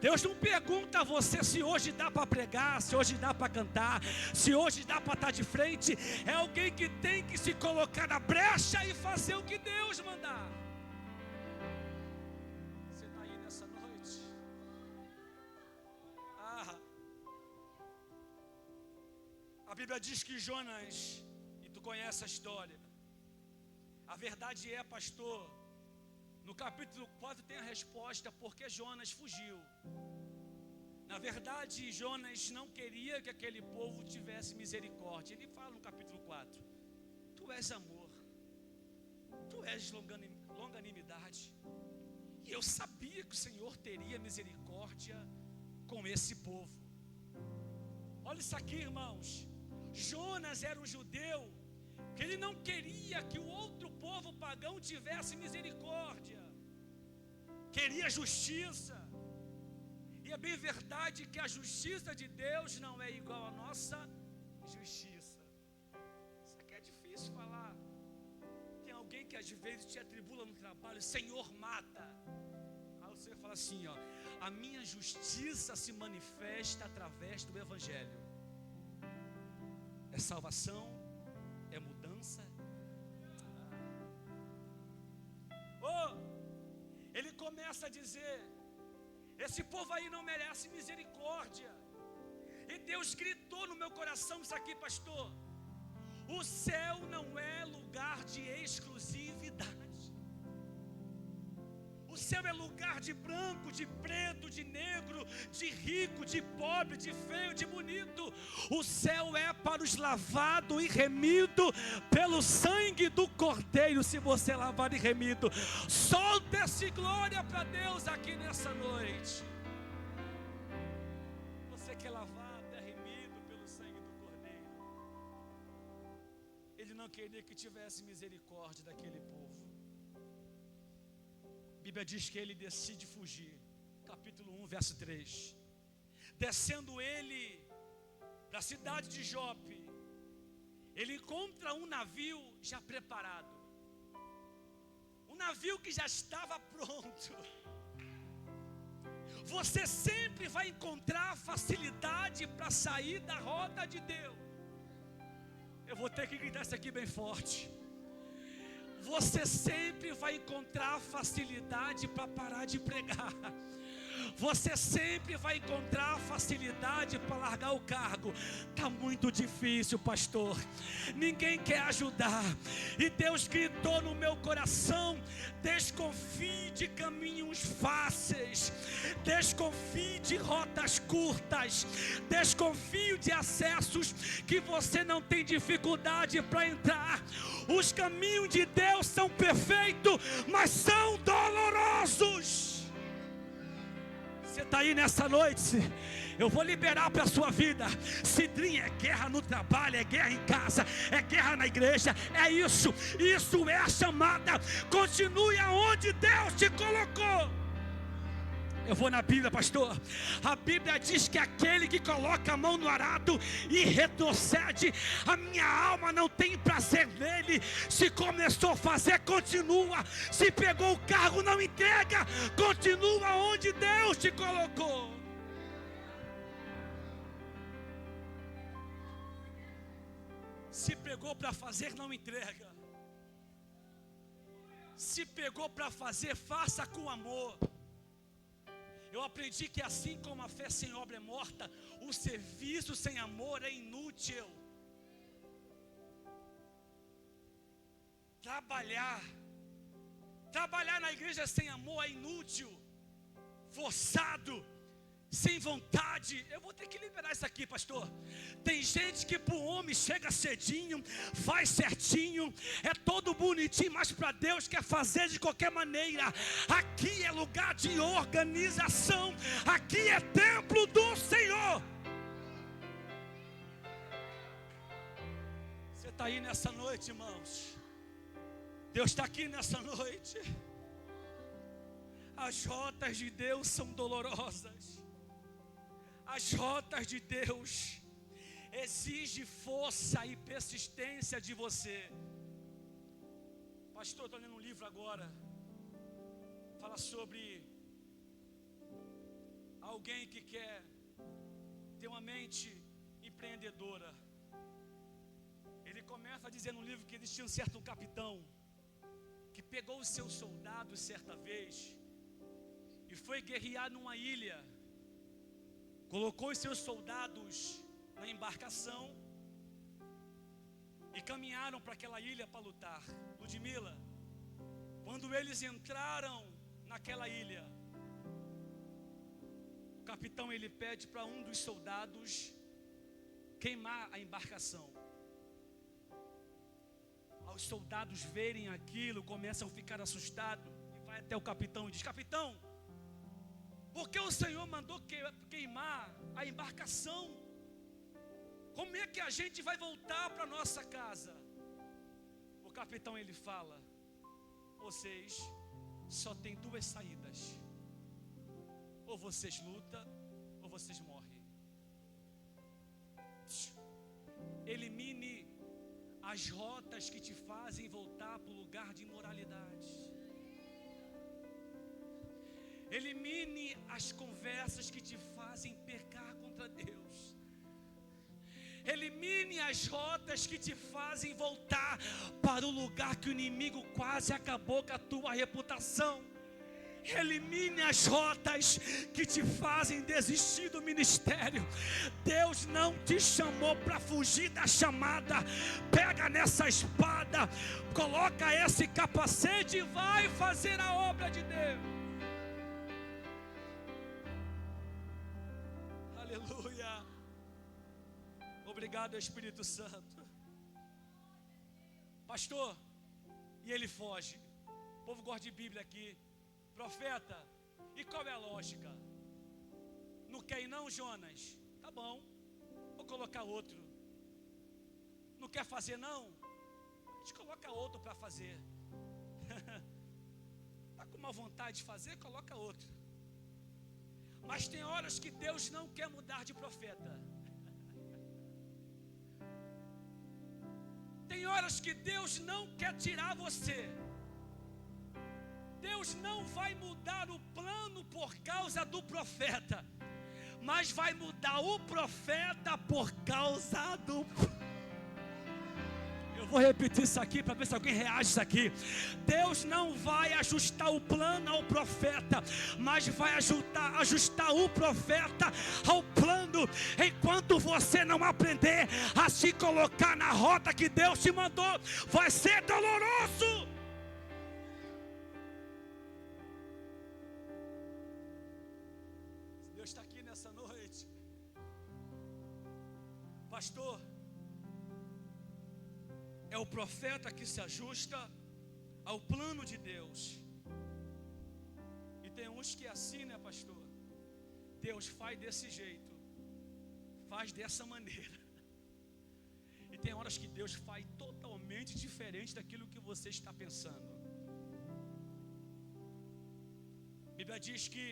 Deus não pergunta a você se hoje dá para pregar, se hoje dá para cantar, se hoje dá para estar de frente. É alguém que tem que se colocar na brecha e fazer o que Deus mandar. Você está aí nessa noite? A Bíblia diz que Jonas, e tu conhece a história, a verdade é, pastor, no capítulo 4 tem a resposta porque Jonas fugiu. Na verdade, Jonas não queria que aquele povo tivesse misericórdia. Ele fala no capítulo 4: tu és amor, tu és longanimidade. E eu sabia que o Senhor teria misericórdia com esse povo. Olha isso aqui, irmãos. Jonas era um judeu que ele não queria que o outro povo pagão tivesse misericórdia. Queria justiça. E é bem verdade que a justiça de Deus não é igual à nossa justiça. Isso aqui é difícil falar. Tem alguém que às vezes te atribula no trabalho: Senhor, mata. Aí você fala assim, ó: a minha justiça se manifesta através do Evangelho. É salvação, é mudança, começa a dizer: esse povo aí não merece misericórdia. E Deus gritou no meu coração isso aqui, pastor: o céu não é lugar de exclusividade. O céu é lugar de branco, de preto, de negro, de rico, de pobre, de feio, de bonito. O céu é para os lavados e remidos pelo sangue do Cordeiro. Se você é lavado e remido, solta essa glória para Deus aqui nessa noite. Você que é lavado, é remido pelo sangue do Cordeiro. Ele não queria que tivesse misericórdia daquele povo. A Bíblia diz que ele decide fugir. Capítulo 1, verso 3. Descendo ele para a cidade de Jope, ele encontra um navio já preparado. Um navio que já estava pronto. Você sempre vai encontrar facilidade para sair da rota de Deus. Eu vou ter que gritar isso aqui bem forte. Você sempre vai encontrar facilidade para parar de pregar. Você sempre vai encontrar facilidade para largar o cargo. Está muito difícil, pastor. Ninguém quer ajudar. E Deus gritou no meu coração: desconfie de caminhos fáceis. Desconfie de rotas curtas. Desconfie de acessos que você não tem dificuldade para entrar. Os caminhos de Deus são perfeitos, mas são dolorosos. Você está aí nessa noite? Eu vou liberar para a sua vida. Cidrinha, é guerra no trabalho, é guerra em casa, é guerra na igreja. É isso, isso é a chamada. Continue aonde Deus te colocou. Eu vou na Bíblia, pastor. A Bíblia diz que aquele que coloca a mão no arado e retrocede, a minha alma não tem prazer nele. Se começou a fazer, continua. Se pegou o cargo, não entrega. Continua onde Deus te colocou. Se pegou para fazer, não entrega. Se pegou para fazer, faça com amor. Eu aprendi que assim como a fé sem obra é morta, o serviço sem amor é inútil. Trabalhar na igreja sem amor é inútil, forçado, sem vontade. Eu vou ter que liberar isso aqui, pastor. Tem gente que para o homem chega cedinho, faz certinho, é todo bonitinho, mas para Deus quer fazer de qualquer maneira. Aqui é lugar de organização, aqui é templo do Senhor. Você está aí nessa noite, irmãos? Deus está aqui nessa noite. As rotas de Deus são dolorosas. As rotas de Deus exigem força e persistência de você. Pastor, estou lendo um livro agora. Fala sobre alguém que quer ter uma mente empreendedora. Ele começa a dizer no livro que existia um certo capitão que pegou os seus soldados certa vez e foi guerrear numa ilha. Colocou os seus soldados na embarcação e caminharam para aquela ilha para lutar. Ludmila, quando eles entraram naquela ilha, o capitão ele pede para um dos soldados queimar a embarcação. Os soldados verem aquilo, começam a ficar assustados e vai até o capitão e diz: capitão, por que o Senhor mandou queimar a embarcação? Como é que a gente vai voltar para nossa casa? O capitão ele fala: vocês só tem duas saídas. Ou vocês lutam, ou vocês morrem. Elimine as rotas que te fazem voltar para o lugar de imoralidade. Elimine as conversas que te fazem pecar contra Deus. Elimine as rotas que te fazem voltar para o lugar que o inimigo quase acabou com a tua reputação. Elimine as rotas que te fazem desistir do ministério. Deus não te chamou para fugir da chamada. Pega nessa espada, coloca esse capacete e vai fazer a obra de Deus. Aleluia. Obrigado, Espírito Santo. Pastor, e ele foge. O povo gosta de Bíblia aqui. Profeta, e qual é a lógica? Não quer ir não, Jonas? Tá bom, vou colocar outro. Não quer fazer não? A gente coloca outro para fazer. Está com uma vontade de fazer? Coloca outro. Mas tem horas que Deus não quer mudar de profeta. Tem horas que Deus não quer tirar você. Deus não vai mudar o plano por causa do profeta, mas vai mudar o profeta por causa do... Eu vou repetir isso aqui para ver se alguém reage isso aqui. Deus não vai ajustar o plano ao profeta, mas vai ajustar o profeta ao plano. Enquanto você não aprender a se colocar na rota que Deus te mandou, vai ser doloroso. Deus está aqui nessa noite. Pastor, é o profeta que se ajusta ao plano de Deus. E tem uns que é assim, né, pastor? Deus faz desse jeito, faz dessa maneira. E tem horas que Deus faz totalmente diferente daquilo que você está pensando. A Bíblia diz que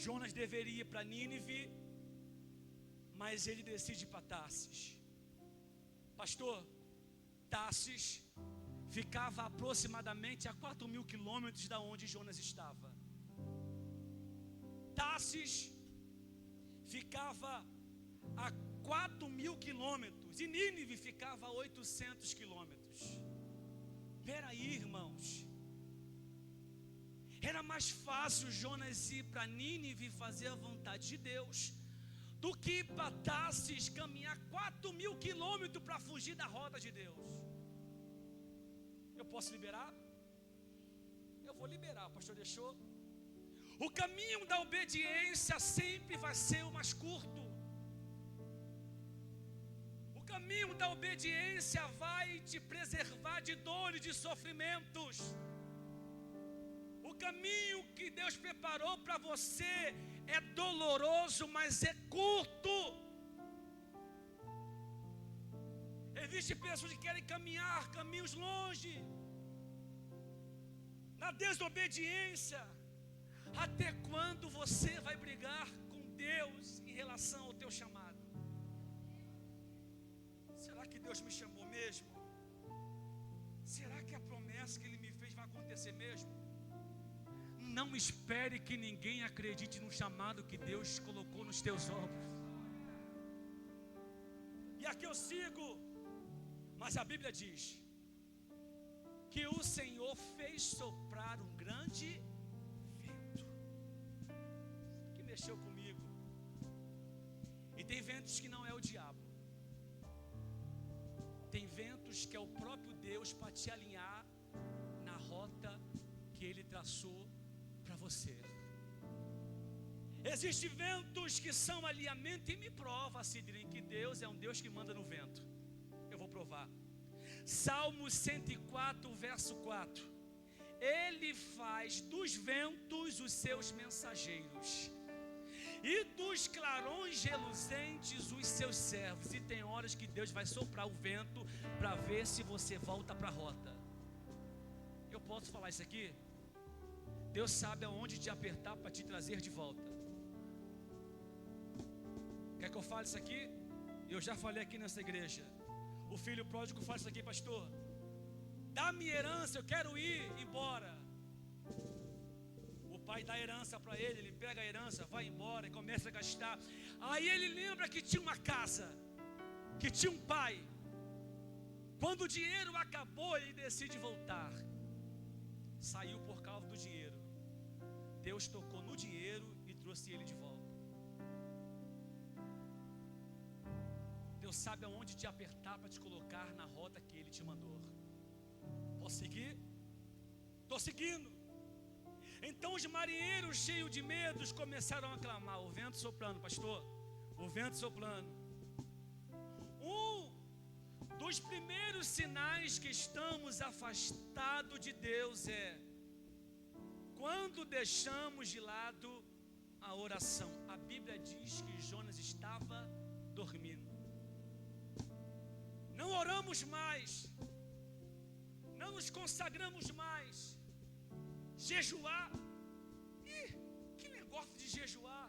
Jonas deveria ir para Nínive, mas ele decide ir para Tarsis. Pastor, Tarsis ficava aproximadamente a 4.000 quilômetros da onde Jonas estava. Tarsis ficava a 4.000 quilômetros e Nínive ficava a 800 quilômetros. Peraí, irmãos. Era mais fácil Jonas ir para Nínive e fazer a vontade de Deus do que para Tarsis caminhar 4.000 quilômetros para fugir da rota de Deus. Eu posso liberar? Eu vou liberar, o pastor deixou. O caminho da obediência sempre vai ser o mais curto. O caminho da obediência vai te preservar de dor e de sofrimentos. O caminho que Deus preparou para você é doloroso, mas é curto. Existem pessoas que querem caminhar caminhos longe, na desobediência. Até quando você vai brigar com Deus em relação ao teu chamado? Será que Deus me chamou mesmo? Será que a promessa que Ele me fez vai acontecer mesmo? Não espere que ninguém acredite no chamado que Deus colocou nos teus ombros. E aqui eu sigo. Mas a Bíblia diz que o Senhor fez soprar um grande vento, que mexeu comigo. E tem ventos que não é o diabo. Tem ventos que é o próprio Deus para te alinhar na rota que Ele traçou para você. Existem ventos que são alinhamento, e me prova, Sidney, que Deus é um Deus que manda no vento. Eu vou provar. Salmo 104, verso 4. Ele faz dos ventos os seus mensageiros, e dos clarões reluzentes os seus servos. E tem horas que Deus vai soprar o vento para ver se você volta para a rota. Eu posso falar isso aqui? Deus sabe aonde te apertar para te trazer de volta. Quer que eu fale isso aqui? Eu já falei aqui nessa igreja. O filho pródigo fala isso aqui, pastor: dá-me herança, eu quero ir embora. O pai dá herança para ele, ele pega a herança, vai embora e começa a gastar. Aí ele lembra que tinha uma casa, que tinha um pai. Quando o dinheiro acabou, ele decide voltar. Saiu por causa do dinheiro. Deus tocou no dinheiro e trouxe ele de volta. Deus sabe aonde te apertar para te colocar na rota que Ele te mandou. Posso seguir? Estou seguindo. Então os marinheiros, cheios de medos, começaram a clamar: o vento soprando, pastor, o vento soprando. Um dos primeiros sinais que estamos afastados de Deus é quando deixamos de lado a oração. A Bíblia diz que Jonas estava dormindo. Não oramos mais, não nos consagramos mais. Jejuar, que negócio de jejuar.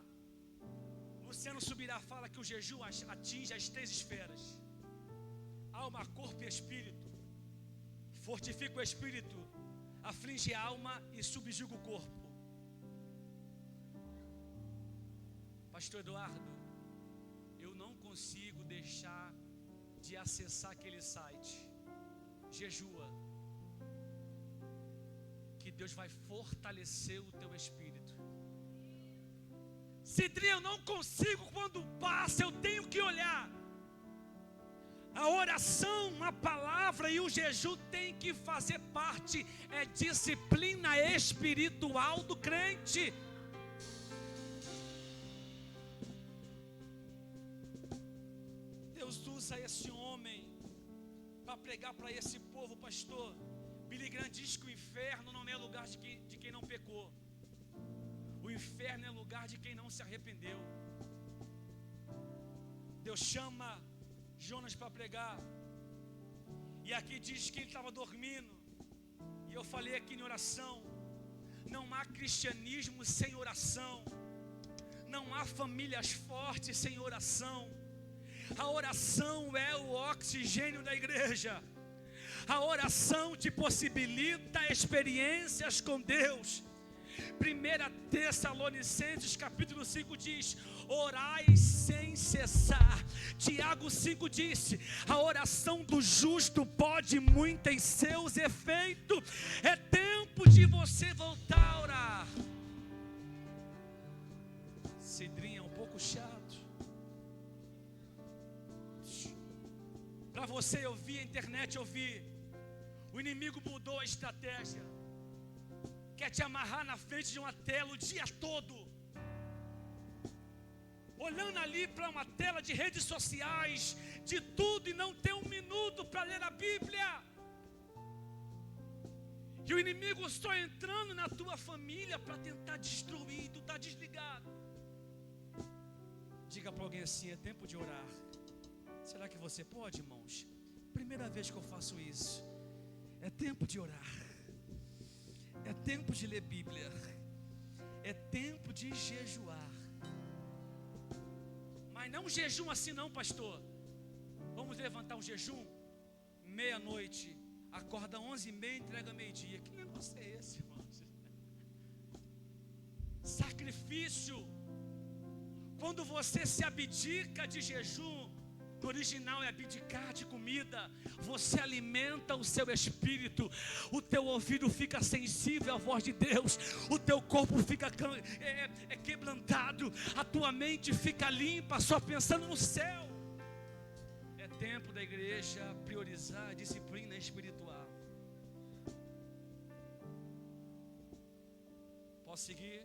Luciano Subirá fala que o jejum atinge as 3 esferas: alma, corpo e espírito. Fortifica o espírito, aflige a alma e subjuga o corpo. Pastor Eduardo, eu não consigo deixar de acessar aquele site. Jejua, que Deus vai fortalecer o teu espírito. Cidrinha, eu não consigo, quando passa eu tenho que olhar. A oração, a palavra e o jejum tem que fazer parte, é disciplina espiritual do crente. Deus usa esse homem para pregar para esse povo, pastor. Billy Graham diz que o inferno não é lugar de quem não pecou. O inferno é lugar de quem não se arrependeu. Deus chama Jonas para pregar, e aqui diz que ele estava dormindo. E eu falei aqui em oração: não há cristianismo sem oração, não há famílias fortes sem oração. A oração é o oxigênio da igreja. A oração te possibilita experiências com Deus. 1 Tessalonicenses capítulo 5 diz: orai sem cessar. Tiago 5 disse: a oração do justo pode muito em seus efeitos. É tempo de você voltar a orar. Cidrinha, um pouco chato. Para você ouvir a internet, ouvir. O inimigo mudou a estratégia. Quer te amarrar na frente de uma tela o dia todo, olhando ali para uma tela de redes sociais, de tudo, e não ter um minuto para ler a Bíblia. E o inimigo só entrando na tua família para tentar destruir, tu está desligado. Diga para alguém assim: é tempo de orar. Será que você pode, irmãos? Primeira vez que eu faço isso. É tempo de orar. É tempo de ler Bíblia. É tempo de jejuar. Mas não um jejum assim não, pastor. Vamos levantar um jejum 12:30, acorda 11:30, entrega meio-dia. Que negócio é esse, irmãos? Sacrifício. Quando você se abdica de jejum, no original é abdicar de comida. Você alimenta o seu espírito. O teu ouvido fica sensível à voz de Deus. O teu corpo fica quebrantado. A tua mente fica limpa, só pensando no céu. É tempo da igreja priorizar a disciplina espiritual. Posso seguir?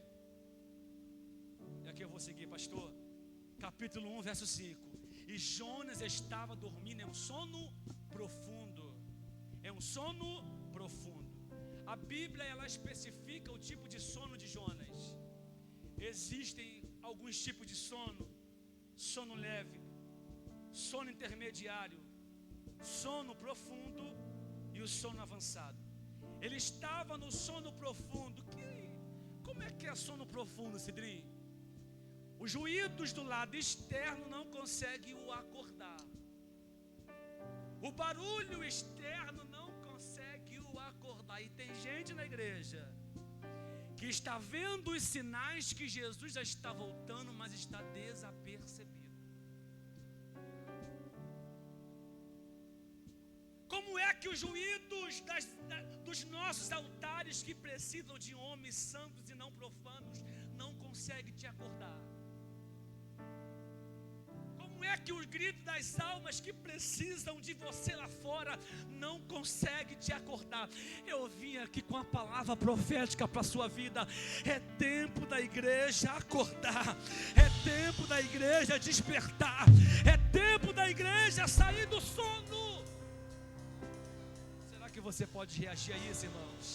E aqui eu vou seguir, pastor. Capítulo 1, verso 5. E Jonas estava dormindo, é um sono profundo. É um sono profundo. A Bíblia, ela especifica o tipo de sono de Jonas. Existem alguns tipos de sono: sono leve, sono intermediário, sono profundo e o sono avançado. Ele estava no sono profundo. Como é que é sono profundo, Cidrinho? Os ruídos do lado externo não conseguem o acordar. O barulho externo não consegue o acordar. E tem gente na igreja que está vendo os sinais que Jesus já está voltando, mas está desapercebido. Como é que os ruídos dos nossos altares, que precisam de homens santos e não profanos, consegue te acordar? Como é que o grito das almas que precisam de você lá fora não consegue te acordar? Eu vim aqui com a palavra profética para a sua vida. É tempo da igreja acordar, é tempo da igreja despertar, é tempo da igreja sair do sono. Será que você pode reagir a isso, irmãos?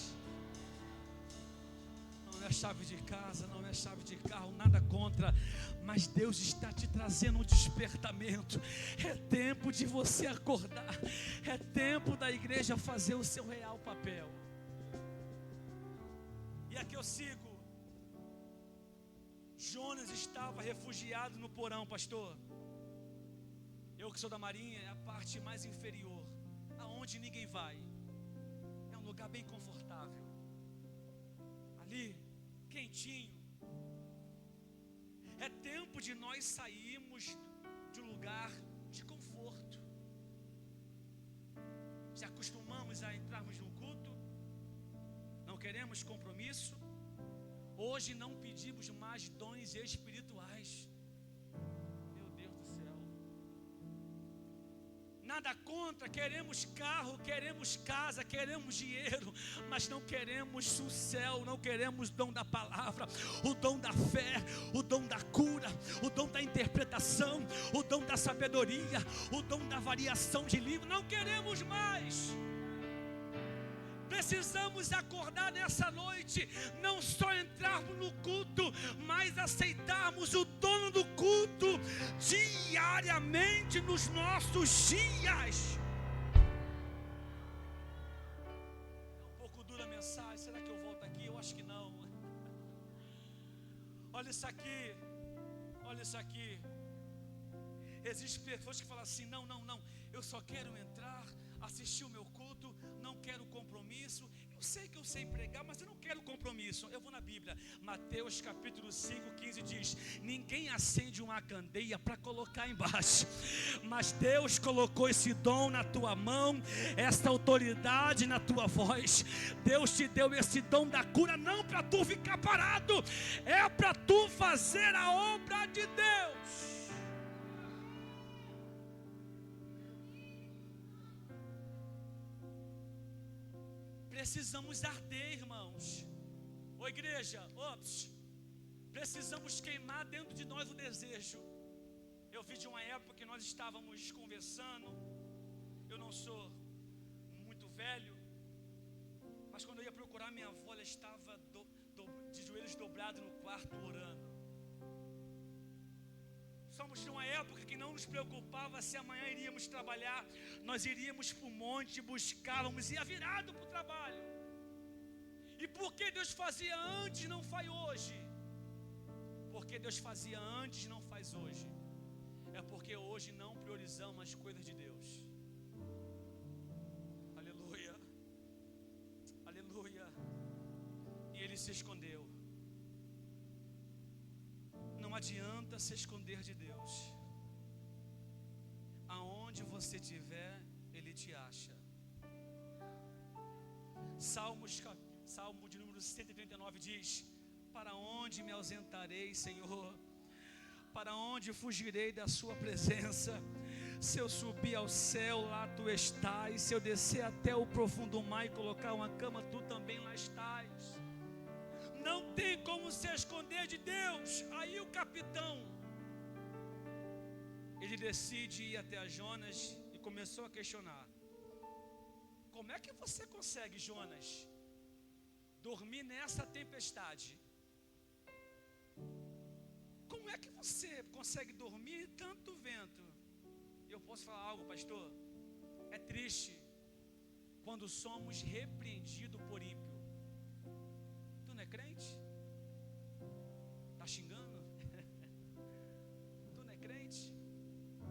Não é chave de casa, não é chave de carro, nada contra, mas Deus está te trazendo um despertamento. É tempo de você acordar, é tempo da igreja fazer o seu real papel. E aqui eu sigo. Jonas estava refugiado no porão, pastor. Eu que sou da marinha, é a parte mais inferior, aonde ninguém vai. É um lugar bem confortável, ali, quentinho. É tempo de nós sairmos de um lugar de conforto. Se acostumamos a entrarmos no culto, não queremos compromisso. Hoje não pedimos mais dons espirituais. Meu Deus do céu. Nada contra, queremos carro, queremos casa, queremos dinheiro, mas não queremos o céu, não queremos o dom da palavra, o dom da fé, o dom da cura, o dom da interpretação, o dom da sabedoria, o dom da variação de livro. Não queremos mais. Precisamos acordar nessa noite, não só entrarmos no culto, mas aceitarmos o dono do culto diariamente nos nossos dias. É um pouco dura a mensagem, será que eu volto aqui? Eu acho que não. Olha isso aqui, olha isso aqui. Existem pessoas que falam assim: não, eu só quero entrar, assistir o meu culto, não quero compromisso. Eu sei que eu sei pregar, mas eu não quero compromisso. Eu vou na Bíblia, Mateus capítulo 5:15 diz: ninguém acende uma candeia para colocar embaixo, mas Deus colocou esse dom na tua mão, essa autoridade na tua voz. Deus te deu esse dom da cura não para tu ficar parado, é para tu fazer a obra de Deus. Precisamos arder, irmãos. Ô igreja, precisamos queimar dentro de nós o desejo. Eu vi de uma época que nós estávamos conversando. Eu não sou muito velho, mas quando eu ia procurar minha avó, ela estava de joelhos dobrados no quarto orando. Somos de uma época que não nos preocupava se amanhã iríamos trabalhar. Nós iríamos para o monte, buscávamos, ia virado para o trabalho. E por que Deus fazia antes e não faz hoje? Porque Deus fazia antes e não faz hoje. É porque hoje não priorizamos as coisas de Deus. Aleluia, aleluia. E Ele se escondeu. Não adianta se esconder de Deus. Aonde você estiver, Ele te acha. Salmo de número 139 diz: para onde me ausentarei, Senhor? Para onde fugirei da sua presença? Se eu subir ao céu, lá tu estás. Se eu descer até o profundo mar e colocar uma cama, tu também lá estás. Não tem como se esconder de Deus. Aí o capitão, ele decide ir até a Jonas e começou a questionar: como é que você consegue, Jonas, dormir nessa tempestade? Como é que você consegue dormir tanto vento? Eu posso falar algo, pastor? É triste quando somos repreendidos por ímpio. Tu não é crente? Tá xingando? Tu não é crente?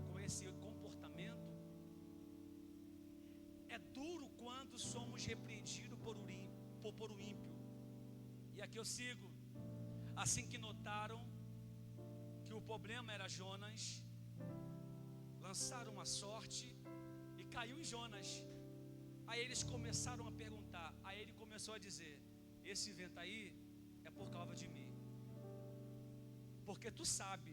Com esse comportamento? É duro quando somos repreendidos por o ímpio. E aqui eu sigo. Assim que notaram que o problema era Jonas, lançaram uma sorte e caiu em Jonas. Aí eles começaram a perguntar. Aí ele começou a dizer: esse vento aí é por causa de mim. Porque tu sabe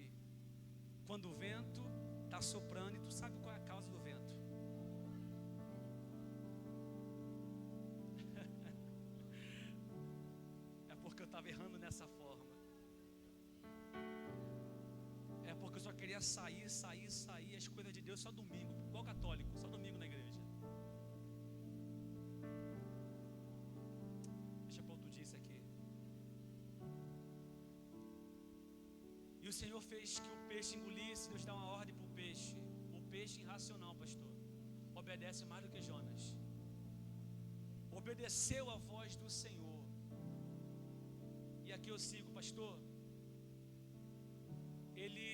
quando o vento está soprando e tu sabe qual é a causa do vento. É porque eu estava errando nessa forma. É porque eu só queria sair as coisas de Deus só domingo, igual católico, só domingo na igreja. Deixa para outro dia isso aqui. E o Senhor fez que o peixe engolisse. Deus dá uma ordem para o peixe. O peixe irracional, pastor, obedece mais do que Jonas. Obedeceu a voz do Senhor. E aqui eu sigo, pastor. Ele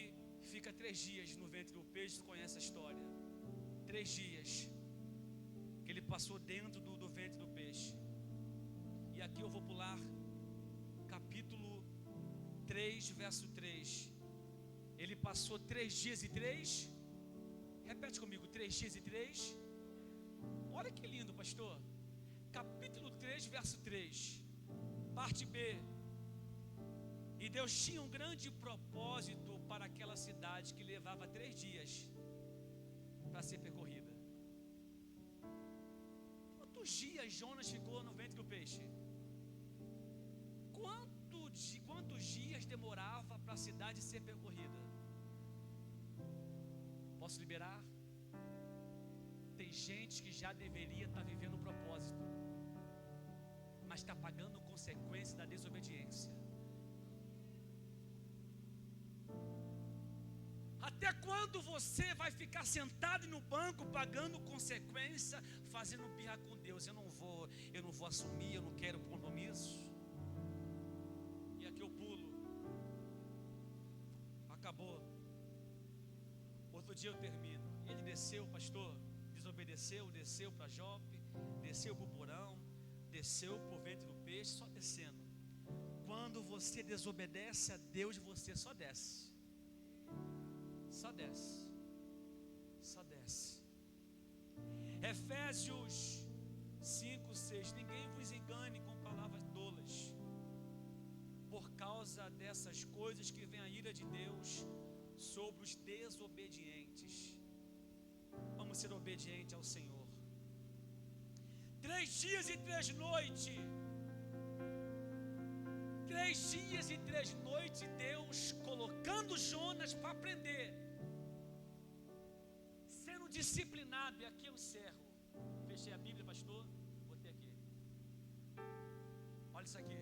fica 3 dias no ventre do peixe. Tu conhece a história? 3 dias que ele passou dentro do ventre do peixe. E aqui eu vou pular capítulo 3, verso 3. Ele passou 3 dias e 3. Repete comigo, 3 dias e 3. Olha que lindo, pastor. Capítulo 3, verso 3. Parte B. E Deus tinha um grande propósito para aquela cidade que levava 3 dias para ser percorrida. Quantos dias Jonas ficou no ventre do peixe? Quantos dias demorava para a cidade ser percorrida? Posso liberar? Tem gente que já deveria estar vivendo um propósito, mas está pagando consequência da desobediência. Até quando você vai ficar sentado no banco pagando consequência, fazendo birra com Deus? Eu não vou assumir, eu não quero compromisso. E aqui eu pulo. Acabou. Outro dia eu termino. Ele desceu, pastor, desobedeceu, desceu para Jope, desceu para o porão, desceu para o ventre do peixe, só descendo. Quando você desobedece a Deus, você só desce. Só desce. Só desce. Efésios 5, 6. Ninguém vos engane com palavras tolas. Por causa dessas coisas que vem a ira de Deus sobre os desobedientes. Vamos ser obedientes ao Senhor. 3 dias e 3 noites. 3 dias e 3 noites, Deus colocando Jonas para aprender, sendo disciplinado. E aqui eu encerro. Fechei a Bíblia, pastor. Botei aqui. Olha isso aqui.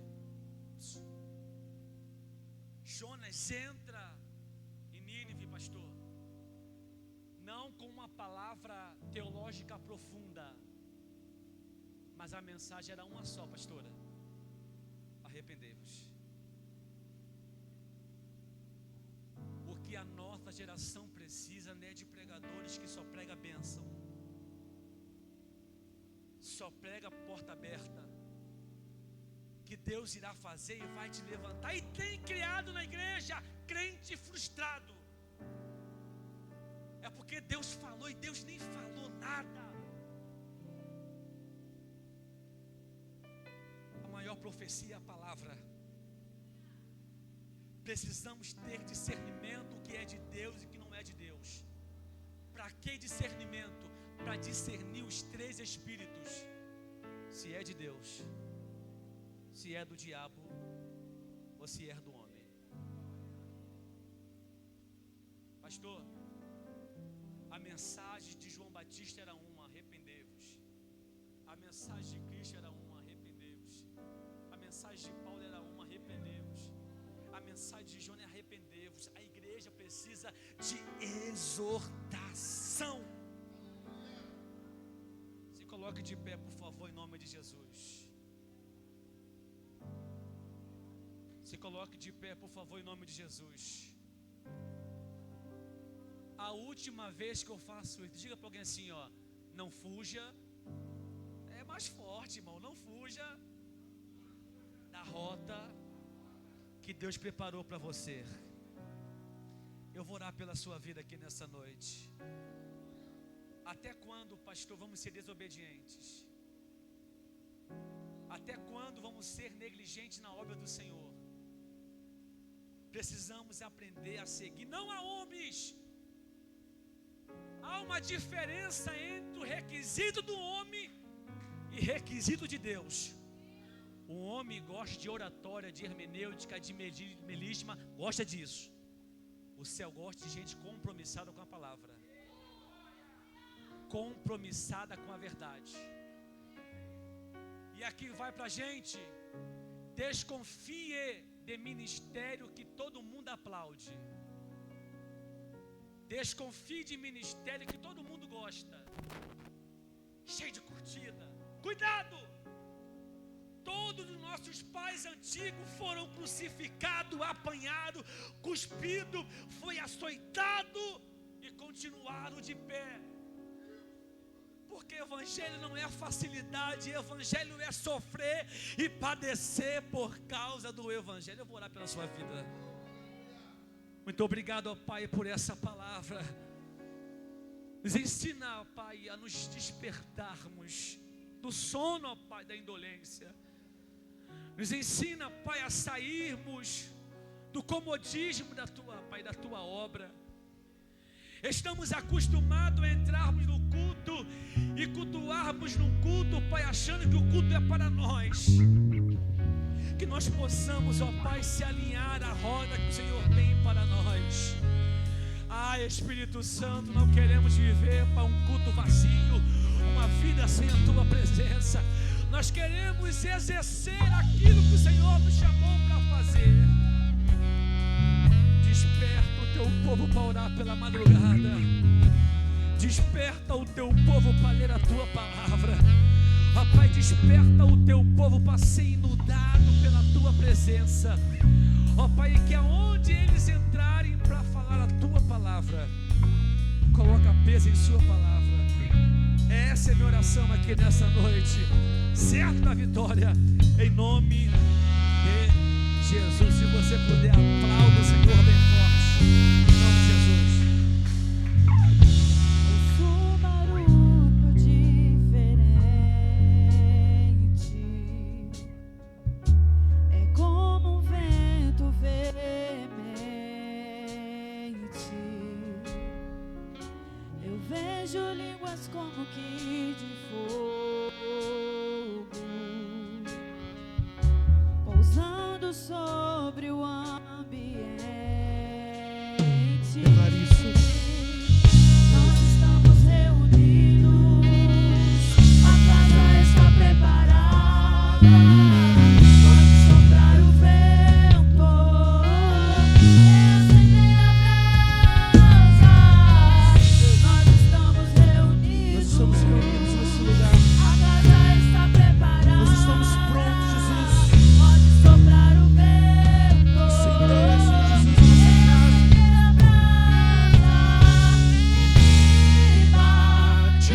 Jonas entra em Nínive, pastor, não com uma palavra teológica profunda, mas a mensagem era uma só, pastora: arrependei-vos. O que a nossa geração precisa não é de pregadores que só prega bênção, só prega porta aberta, que Deus irá fazer e vai te levantar. E tem criado na igreja crente frustrado. É porque Deus falou e Deus nem falou nada. A maior profecia é a palavra. Precisamos ter discernimento o que é de Deus e o que não é de Deus. Para que discernimento? Para discernir os 3 espíritos. Se é de Deus, se é do diabo ou se é do homem. Pastor, a mensagem de João Batista era uma: arrependei-vos. A mensagem de Cristo era uma: arrependei-vos. A mensagem de Paulo era uma: arrependei-vos. A mensagem de Jonas é: arrependei-vos. A igreja precisa de exortação. Se coloque de pé, por favor, em nome de Jesus. Se coloque de pé, por favor, em nome de Jesus. A última vez que eu faço isso, diga para alguém assim, ó: não fuja. É mais forte, irmão. Não fuja da rota que Deus preparou para você. Eu vou orar pela sua vida aqui nessa noite. Até quando, pastor, vamos ser desobedientes? Até quando vamos ser negligentes na obra do Senhor? precisamos aprender a seguir. Não há homens. Há uma diferença entre o requisito do homem e requisito de Deus. O homem gosta de oratória, de hermenêutica, de melisma, gosta disso. O céu gosta de gente compromissada com a palavra, compromissada com a verdade. E aqui vai para a gente: desconfie de ministério que todo mundo aplaude. Desconfie de ministério que todo mundo gosta, cheio de curtida. Cuidado! Todos os nossos pais antigos foram crucificados, apanhados, cuspidos, foi açoitado e continuaram de pé. Porque evangelho não é facilidade, evangelho é sofrer e padecer por causa do evangelho. Eu vou orar pela sua vida. Muito obrigado, ó Pai, por essa palavra. Nos ensina, ó Pai, a nos despertarmos do sono, ó Pai, da indolência. Nos ensina, Pai, a sairmos do comodismo da tua, Pai, da tua obra. Estamos acostumados a entrarmos no culto e cultuarmos no culto, Pai, achando que o culto é para nós. Que nós possamos, ó Pai, se alinhar à roda que o Senhor tem para nós. Ah, Espírito Santo, não queremos viver para um culto vazio, uma vida sem a tua presença. Nós queremos exercer aquilo que o Senhor nos chamou para fazer. Desperta o teu povo para orar pela madrugada. Desperta o teu povo para ler a tua palavra. Ó Pai, desperta o teu povo para ser inundado pela tua presença. Ó Pai, que aonde eles entrarem para falar a tua palavra, coloca peso em sua palavra. Essa é a minha oração aqui nessa noite, certo da vitória, em nome de Jesus. Se você puder, aplauda o Senhor bem forte, em nome de Jesus. Ouço um barulho diferente, é como um vento veemente. Eu vejo línguas como que de fogo, pousando sobre o ambiente. Nós estamos reunidos, a casa está preparada. Pode soprar o vento e acender a brasa. Nós estamos reunidos nesse lugar. A casa está preparada. Nós estamos prontos, Jesus. Pode soprar o vento Senhor, Jesus, e acender a brasa. E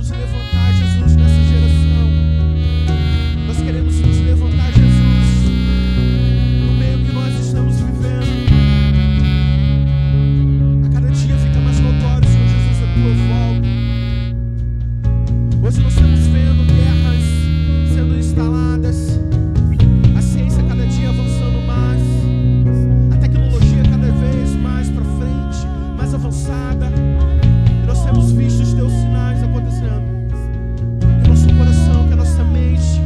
nos levantar, Jesus, nessa geração. Nós queremos nos levantar, Jesus, no meio que nós estamos vivendo. A cada dia fica mais notório, Senhor Jesus, a tua volta. Hoje nós estamos vendo guerras sendo instaladas, a ciência cada dia avançando mais, a tecnologia cada vez mais para frente, mais avançada. E nós temos visto os teus sinais acontecendo. Que nosso coração, que a nossa mente,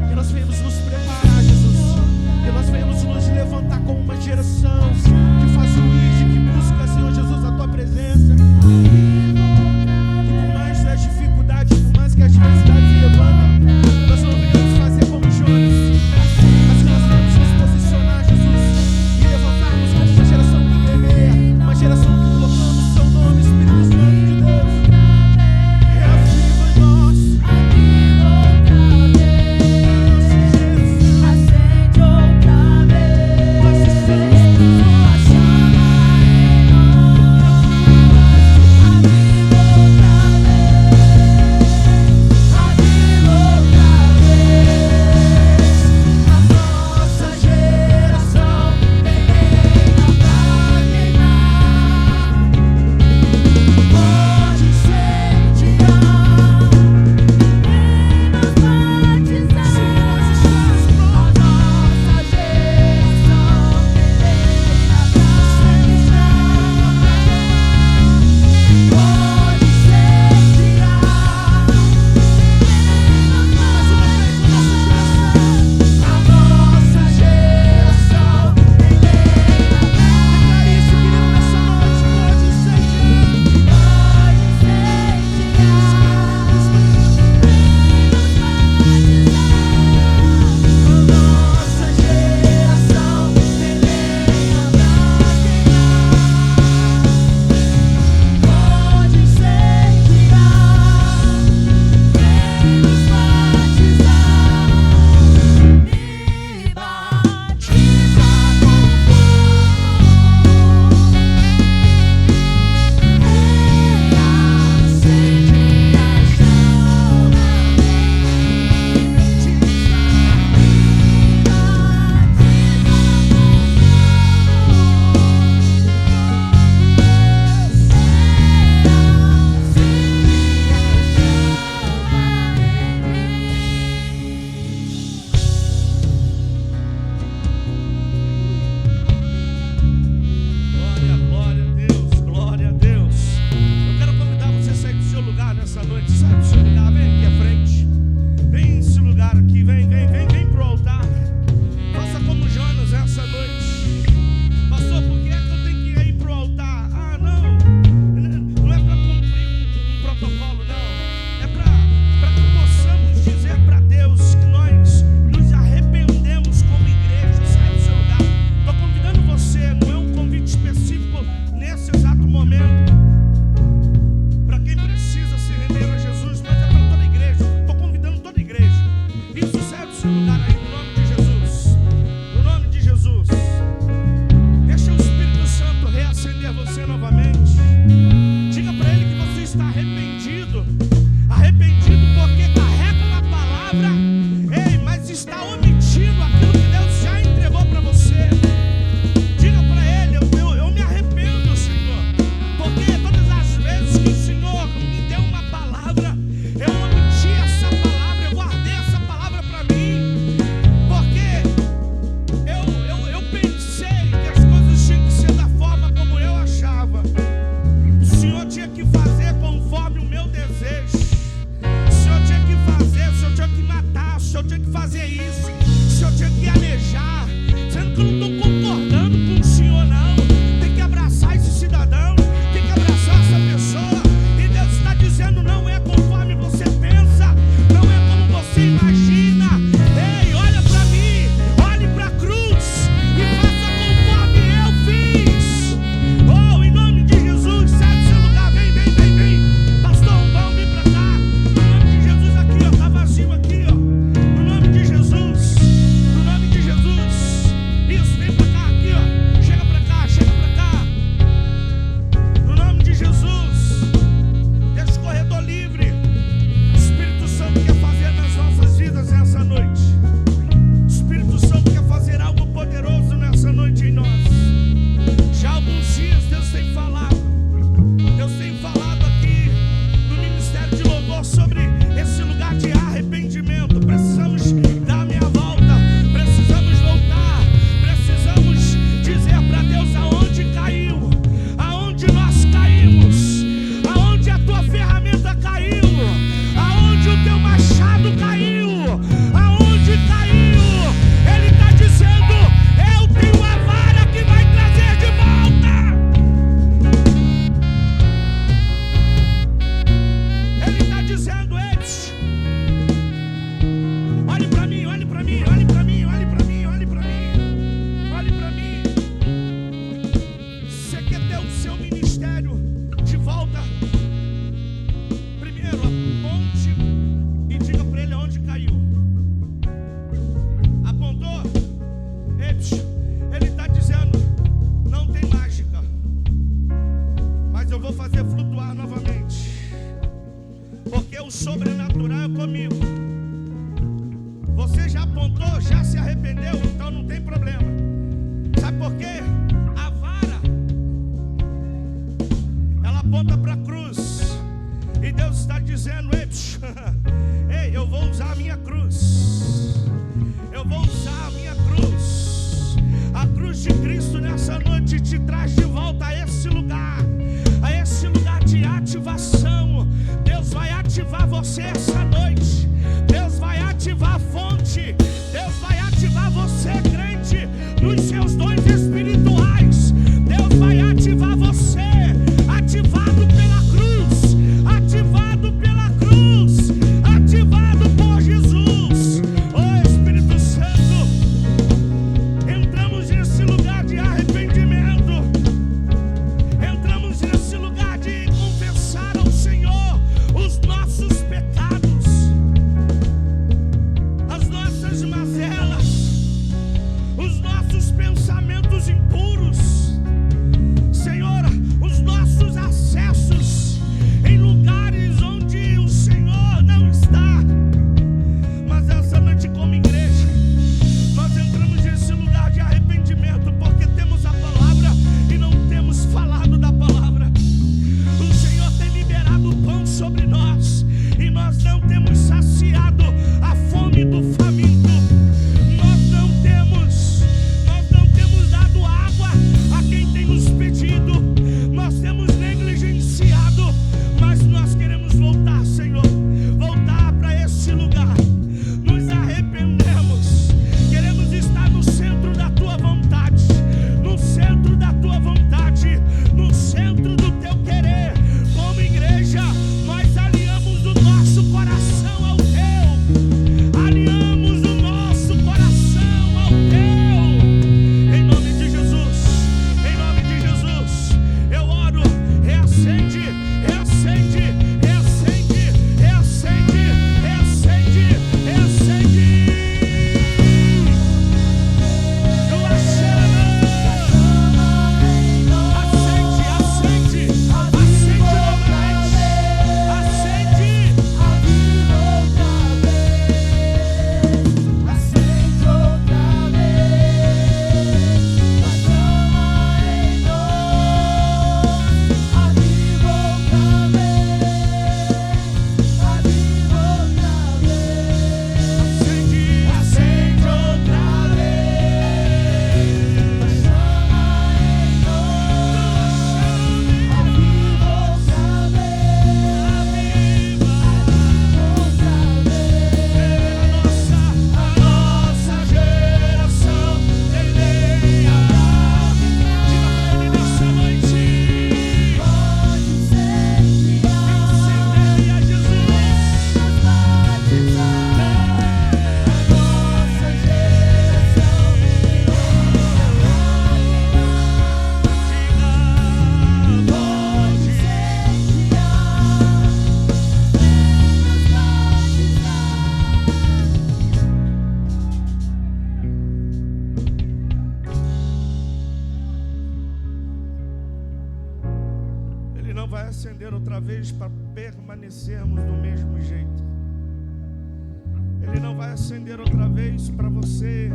que nós venhamos nos preparar, Jesus. Que nós venhamos nos levantar como uma geração que faz o ide, que busca, Senhor Jesus, a tua presença. Que por mais das dificuldades, por mais que as adversidades se levantem, nós não venhamos fazer como Jonas, mas que nós venhamos nos posicionar, Jesus, e levantarmos como uma geração que guerreia, uma geração que colocamos o seu nome, Espírito Santo de Deus. Reaviva em nós. Acende outra vez. Nós estamos A chama em Isso serve o sobrenatural é comigo. Você já apontou, já se arrependeu, então não tem problema. Sabe por quê? A vara, ela aponta para a cruz. E Deus está dizendo: ei, eu vou usar a minha cruz. Eu vou usar a minha cruz. A cruz de Cristo nessa noite te traz de volta a esse lugar de ativação. Deus vai ativar você essa noite. Deus vai ativar a fonte. Deus vai ativar você, crente, nos seus dons espirituais. Deus vai ativar você, ativado pela cruz, ativado pela cruz, ativado por Jesus. Oh Espírito Santo, entramos nesse lugar de arrependimento. Entramos nesse lugar de confessar ao Senhor os nossos pecados, as nossas mazelas, os nossos pensamentos impuros, Senhor, os nossos acessos em lugares onde o Senhor não está. Mas essa noite, como igreja, nós entramos nesse lugar de arrependimento porque temos a palavra e não temos falado da palavra. O Senhor tem liberado o pão sobre nós e nós não temos saciado a fome do faminto. Nós não temos dado água a quem tem nos pedido. Nós temos negligenciado, mas nós queremos voltar, Senhor, voltar para esse lugar. Nos arrependemos, queremos estar no centro da Tua vontade, no centro da Tua vontade, no centro do Teu querer. Como igreja, nós alinhamos o nosso coração ao Teu, alinhamos o nosso coração ao Teu, em nome de Jesus, em nome de Jesus. Eu oro, reacende, reacende, reacende, reacende, reacende, reacende. Tua chama, acende, acende, acende novamente, acende. Acende outra vez, a nossa geração tendeirá. Diga para ele nessa noite: incendeia Jesus. Ele não vai acender outra vez para permanecermos do mesmo jeito. Ele não vai acender outra vez para você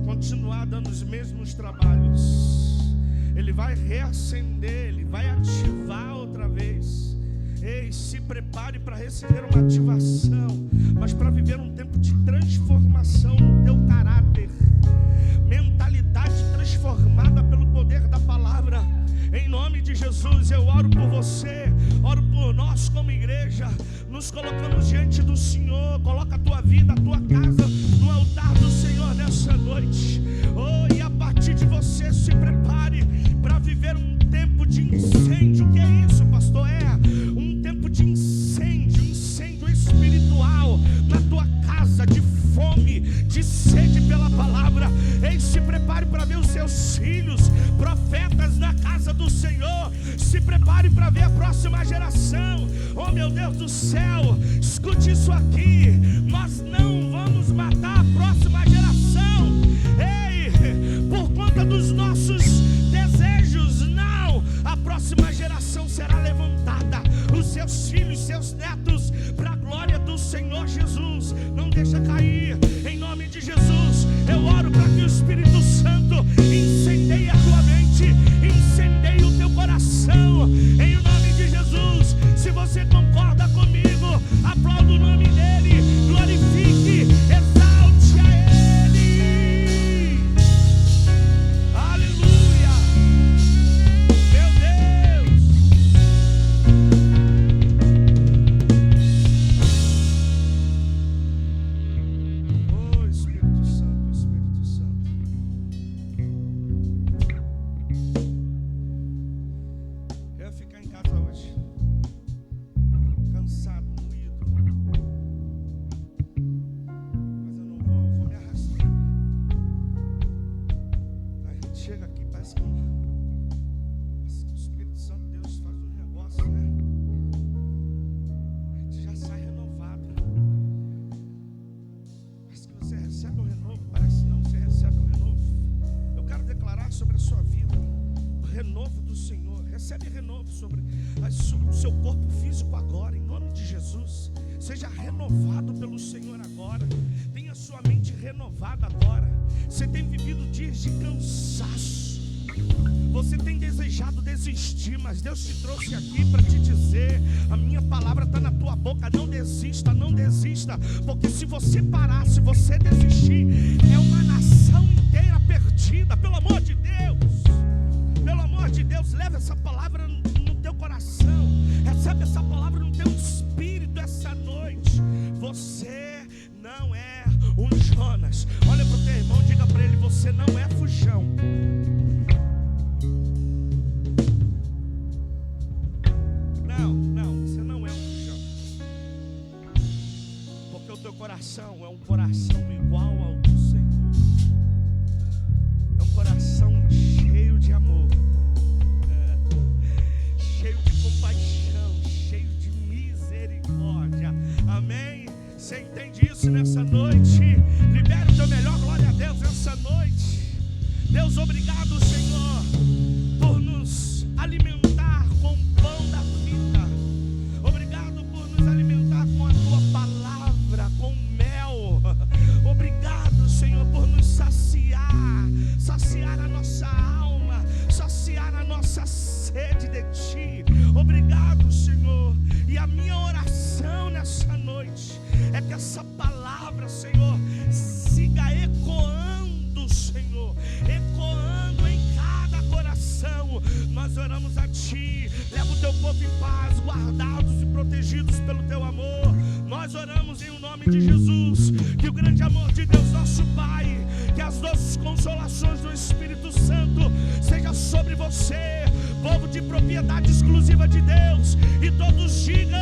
continuar dando os mesmos trabalhos. Ele vai reacender, Ele vai ativar outra vez. Ei, se prepare para receber uma ativação, mas para viver um tempo de transformação no teu caráter, mentalidade transformada pelo poder da palavra. Em nome de Jesus, eu oro por você, oro por nós como igreja. Nos colocamos diante do Senhor. Coloca a tua vida, a tua casa no altar do Senhor nessa noite. Oh, e a partir de você, se prepare para viver um tempo de incêndio. O que é isso, pastor? É um tempo de incêndio, incêndio espiritual na tua casa, de fome, de sede pela palavra. Ei, se prepare para ver os seus filhos profetas na casa do Senhor. Se prepare para ver a próxima geração. Oh meu Deus do céu, escute isso aqui: nós não vamos matar a próxima geração, ei, por conta dos nossos desejos. Não, a próxima geração será levantada, os seus filhos, seus netos, para a glória Senhor Jesus. Não deixa cair, em nome de Jesus. Eu oro para que o Espírito Santo incendeie a tua mente, incendeie o teu coração, em nome de Jesus. Se você concorda comigo, aplauda o nome dele, glorifique, exalte a ele. Aleluia, meu Deus. Oh, Espírito Santo, Espírito Santo. Eu ia ficar em casa hoje, cansado, moído, mas eu não vou me arrastar. A gente chega aqui, parece que o Espírito Santo de Deus faz um negócio, né? A gente já sai renovado. Parece que você recebe um renovo, parece não, você recebe um renovo. Eu quero declarar sobre a sua vida o renovo do Senhor. Recebe renovo sobre o seu corpo físico agora, em nome de Jesus. Seja renovado pelo Senhor agora. Tenha sua mente renovada agora. Você tem vivido dias de cansaço. Você tem desejado desistir, mas Deus te trouxe aqui para te dizer: a minha palavra está na tua boca. Não desista, não desista. Porque se você parar, se você desistir, é uma nação inteira perdida. Pelo amor de Deus, pelo amor de Deus, leva essa palavra no teu coração. Recebe essa palavra no teu espírito essa noite. Você não é um Jonas. Olha para o teu irmão, diga para ele: você não é fujão. Não, você não é um fujão. Porque o teu coração é um coração igual ao do Senhor. É um coração cheio de amor, cheio de compaixão, cheio de misericórdia. Amém? Você entende isso nessa noite? Libera o teu melhor, glória a Deus, nessa noite. Deus, obrigado, Senhor, por nos alimentar com o pão da vida. Obrigado por nos alimentar com a tua palavra, com mel. Obrigado, Senhor, por nos saciar a nossa alma, saciar a nossa sede de ti. Obrigado, Senhor. E a minha oração nessa noite é que essa palavra, Senhor, siga ecoando, Senhor, ecoando em cada coração. Nós oramos a ti. Leva o teu povo em paz, guardados e protegidos pelo teu amor. Nós oramos em o nome de Jesus. Que o grande amor de Deus, nosso Pai, que as doces consolações do Espírito Santo seja sobre você, povo de propriedade exclusiva de Deus. E todos digam: